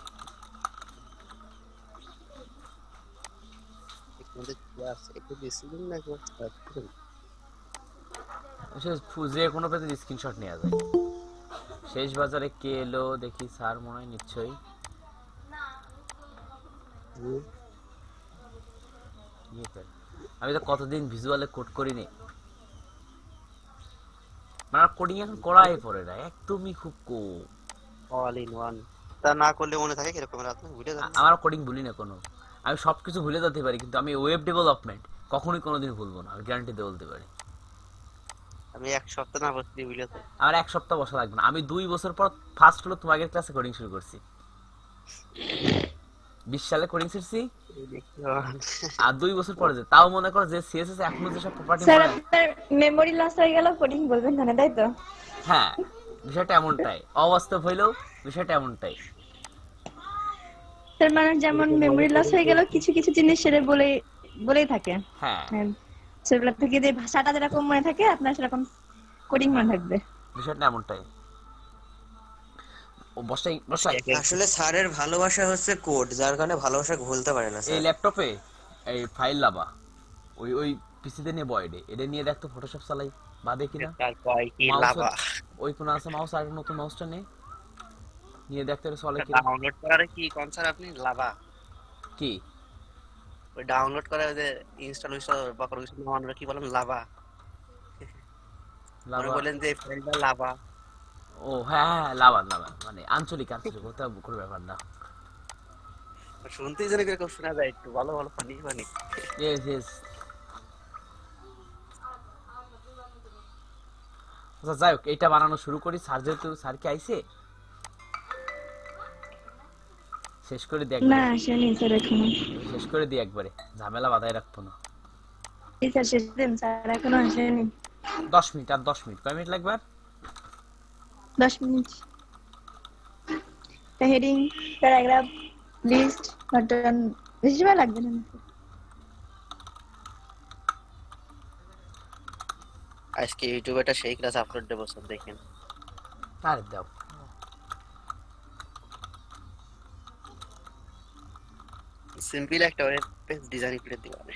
আমাদের ক্লাস একটু ডিসিপ্লিন না যে কোনো পেজের স্ক্রিনশট নেওয়া যায়। শেষ বাজারে কে এলো দেখি, স্যার মনে হয় নিশ্চয়ই। আমি তো কতদিন ভিজুয়ালে কোড করিনি, মানে কোডিং এখন করাই পড়ে না একদমই, খুব কম। অল ইন ওয়ান তা না করলে মনে থাকে কিরকম রাত না ভুলে যান আমার কোডিং ভুলি না কোনো, আমি সবকিছু ভুলে যেতে পারি, কিন্তু আমি ওয়েব ডেভেলপমেন্ট কখনোই কোনোদিন ভুলবো না, আমি গ্যারান্টি দিয়ে বলতে পারি। আমি এক সপ্তাহ না বসতে ভুলে যাই আমার এক সপ্তাহ বসা লাগবে না, আমি 2 বছর পর ফার্স্ট হলো তোমাদের ক্লাসে কোডিং শুরু করছি, 20 সালে কোডিং শিখছি। আর 2 বছর পরে যে তাও মনে করো যে সিএসএস এখনো যেসব প্রপার্টি স্যার মনে, আপনার মেমোরি লস হয়ে গেল কোডিং বলবেন না, তাই তো? হ্যাঁ বিষয়টা এমনটাই, অবাস্তব হইলেও বিষয়টা এমনটাই। স্যার মানুষ যেমন মেমোরি লস হয়ে গেল কিছু কিছু জিনিস সেটা বলেই থাকে। হ্যাঁ হ্যাঁ, সেগুলো থেকে যে ভাষাটা যেরকম মনে থাকে আপনার সেরকম কোডিং মনে থাকবে। বিষয়টা এমনটাই। ও বসাই আসলে স্যারের ভালোবাসা হচ্ছে কোড, যার কারণে ভালোবাসা ভুলতে পারে না এই স্যার। ল্যাপটপে এই ফাইল লাবা, ওই পিসিতে নিয়ে বয়ডে এটা নিয়ে দেখতো ফটোশপ চালাই বাদে কিনা। তারপর কি মাউস লাভা ওই কোন আছে মাউস, আর নতুন মাউসটা নিয়ে দেখতে এটা চলে কিনা। ডাউনলোড করার কি কোন স্যার আপনি লাভা কি ওই ডাউনলোড করে যে ইনস্টলেশন বা কোনো কিছু আমরা কি বলেন লাভা আপনি লাভা? বলেন যে ফাইলটা লাভা ও হ্যাঁ হ্যাঁ লাভা মানে আঞ্চলিক কোথাও কোনো ব্যাপার না। শুনতেই যেন কিরকম শোনা যায় একটু ভালো ভালো ফানি ফানি ইয়েস ইয়েস। আচ্ছা যাই হোক, এটা বানানো শুরু করি। স্যার যেহেতু, স্যার কি আইছে? শেষ করে দিই না একবারে, আসেনি স্যার এখনো। শেষ করে দিই একবারে, ঝামেলা বাধায় রাখবো না। এই স্যার শেষ দিন, স্যার এখনো আসেনি। 10 মিনিট, আর 10 মিনিট, কয় মিনিট লাগবে আর? 10 minute. Heading, paragraph, list, button বেশি সময় লাগবে না। আজকে ইউটিউবে একটা সেই ক্লাস আপলোড দেবো স্যার দেখেন আরে দাও। সিম্পল একটা ওয়েব পেজ ডিজাইন করে দিবানে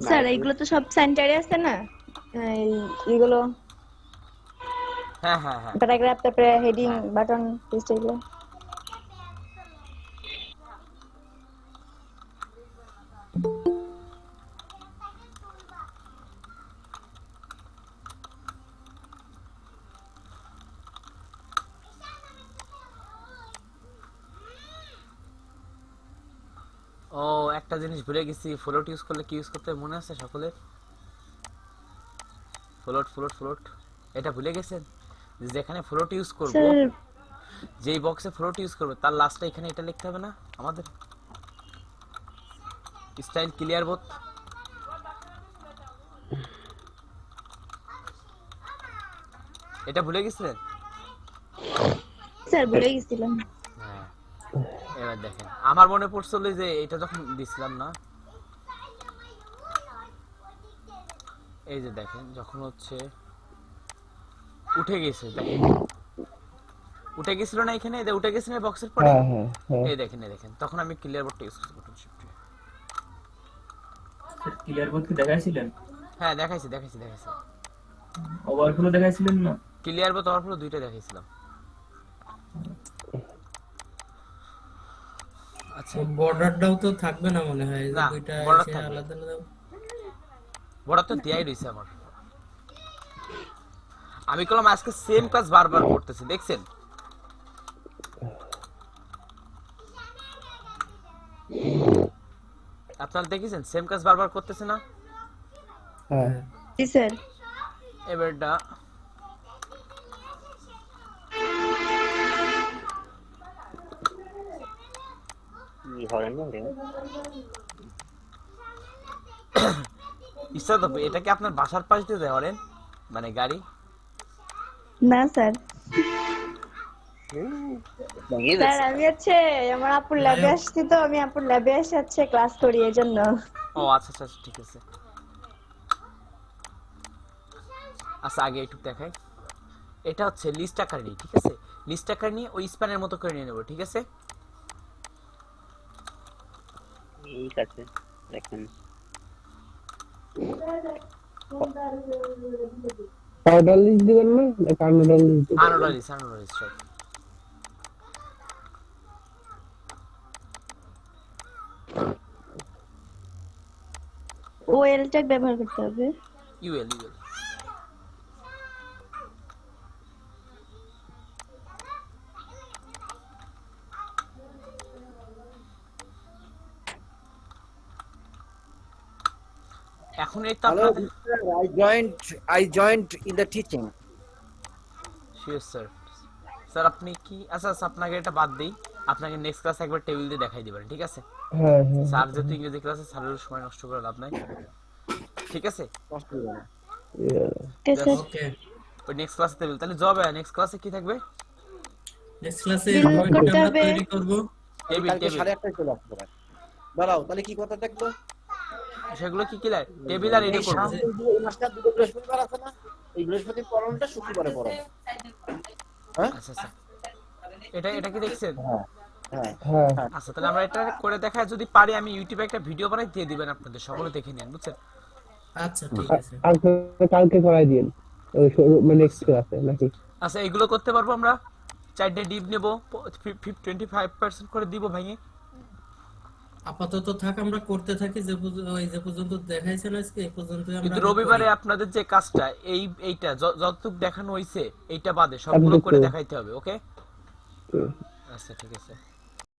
স্যার এইগুলো তো সব সেন্টারে আছে না, এইগুলো হ্যাঁ হ্যাঁ হ্যাঁ প্যারাগ্রাফ, তারপরে হেডিং, বাটন, লিস্ট এগুলো। ও একটা জিনিস ভুলে গেছি, ফ্লোট ইউজ করলে কি ইউজ করতে হয় মনে আছে সকলের? ফ্লোট এটা ভুলে গেছেন? যেখানে ফ্লোট ইউজ করব, স্যার যেই বক্সে ফ্লোট ইউজ করব তার লাস্টে এখানে এটা লিখতে হবে না আমাদের? Style clear both. এটা ভুলে গেছিলেন? স্যার ভুলে গেছিলাম। হ্যাঁ এবার দেখেন, আমার মনে পড়ছিল যে এটা যখন দিছিলাম না, এই যে দেখেন যখন হচ্ছে উঠে গেছে, দেখেন উঠে গেছিল না এখানে, এই যে উঠে গেছে না বক্সের পরে, হ্যাঁ হ্যাঁ হ্যাঁ এই দেখেন তখন আমি ক্লিয়ার বোর্ডটা ইউজ করতে বাটন শিফট। ক্লিয়ার বোর্ড কি দেখাইছিলেন? হ্যাঁ দেখাইছি। ওভারফ্লো দেখাইছিলেন না? ক্লিয়ার বোর্ড হওয়ার পরে দুইটা দেখাইছিলাম। আচ্ছা বর্ডারটাও তো থাকবে না মনে হয়, না, দুইটা border এসে থাকবে। আলাদা আলাদা। বড় তো দিয়াই রইছে আমার। আমি কলম আজকে সেম কাজ বারবার করতেছি, দেখছেন? আপনারা দেখেছেন সেম কাজ বারবার করতেছে না? হ্যাঁ জি স্যার। এবারটা কি হরেন না রে ইচ্ছা তো, এটা কি আপনার বাসার পাশ দিয়ে যায় হরেন, মানে গাড়ি? না স্যার, ভেঙে স্যার গেছে। আমি আমার আপুর ল্যাবে নায়ক আসছি, তো আমি আপুর ল্যাবে এসে ক্লাস করি এই জন্য। ও আচ্ছা আচ্ছা আচ্ছা, ঠিক আছে। আচ্ছা আগে একটু দেখাই, এটা হচ্ছে লিস্ট আকার নিয়ে, ঠিক আছে? লিস্ট আকার নিয়ে ওই স্প্যানের মতো করে নিয়ে নেবো, ঠিক আছে? ঠিক আছে, দেখেন। পাউডার লিস্ট দিবেন না, কার্নাডাল লিস্ট দিবেন? আনোডালিস আনোডালিস সব। ওএল ট্যাগ ব্যবহার করতে হবে। UL UL. এখন এই তো Hello, আপনাদের sir. I joined in the teaching. Sure sir. Sir আপনি কি, আচ্ছা আচ্ছা আপনাকে এটা বাদ দিই, আপনাকে নেক্সট ক্লাসে একবার টেবিল দিয়ে দেখাই দিবেন, ঠিক আছে? হ্যাঁ হ্যাঁ স্যার যেহেতু ইংরেজি ক্লাসে, স্যারের সময় নষ্ট করে লাভ নাই, ঠিক আছে? Okay sir. ওকে, ওই নেক্সট ক্লাসে টেবিল, তাহলে জব নেক্সট ক্লাসে কি থাকবে? নেক্সট ক্লাসে Bill পয়েন্ট করতে আমরা হবে। তৈরি করব। টেবিল কালকে টেবিল 8:30 চলে আসতে পারে। দাঁড়াও, তাহলে কি কথা থাকলো? সেগুলো কি কি লাই টেবিল আর এটা এই করব। সামনে যে এই মাসটা দুটো বৃহস্পতিবার আছে না? এই বৃহস্পতিবার পড়ানোটা শুক্রবারে পড়ানো। হ্যাঁ? আচ্ছা আচ্ছা, এটা এটা কি দেখছেন? হ্যাঁ। হ্যাঁ। হ্যাঁ। আচ্ছা তাহলে আমরা এটা করে দেখাই, যদি পারি আমি ইউটিউবে একটা ভিডিও বানাই দিয়ে দিবেন, আপনাদের সকলে দেখে নেন, বুঝছেন? আচ্ছা ঠিক আছে। কালকে করাই দিন, ওই মানে নেক্সট ক্লাসে নাকি? আচ্ছা এগুলো করতে পারবো আমরা। 4টে ডিপ নেব, 25% করে দিব ভাইয়ে। আপাতত থাক, আমরা করতে থাকি যে পর্যন্ত দেখাইছেন আজকে এই পর্যন্তই আমরা কিন্তু আগে রবিবারে করি। আপনাদের যে কাজটা এইটা যতটুকু দেখানো হইছে এইটা বাদে সবগুলো করে দেখাইতে হবে, ওকে? আচ্ছা ঠিক আছে।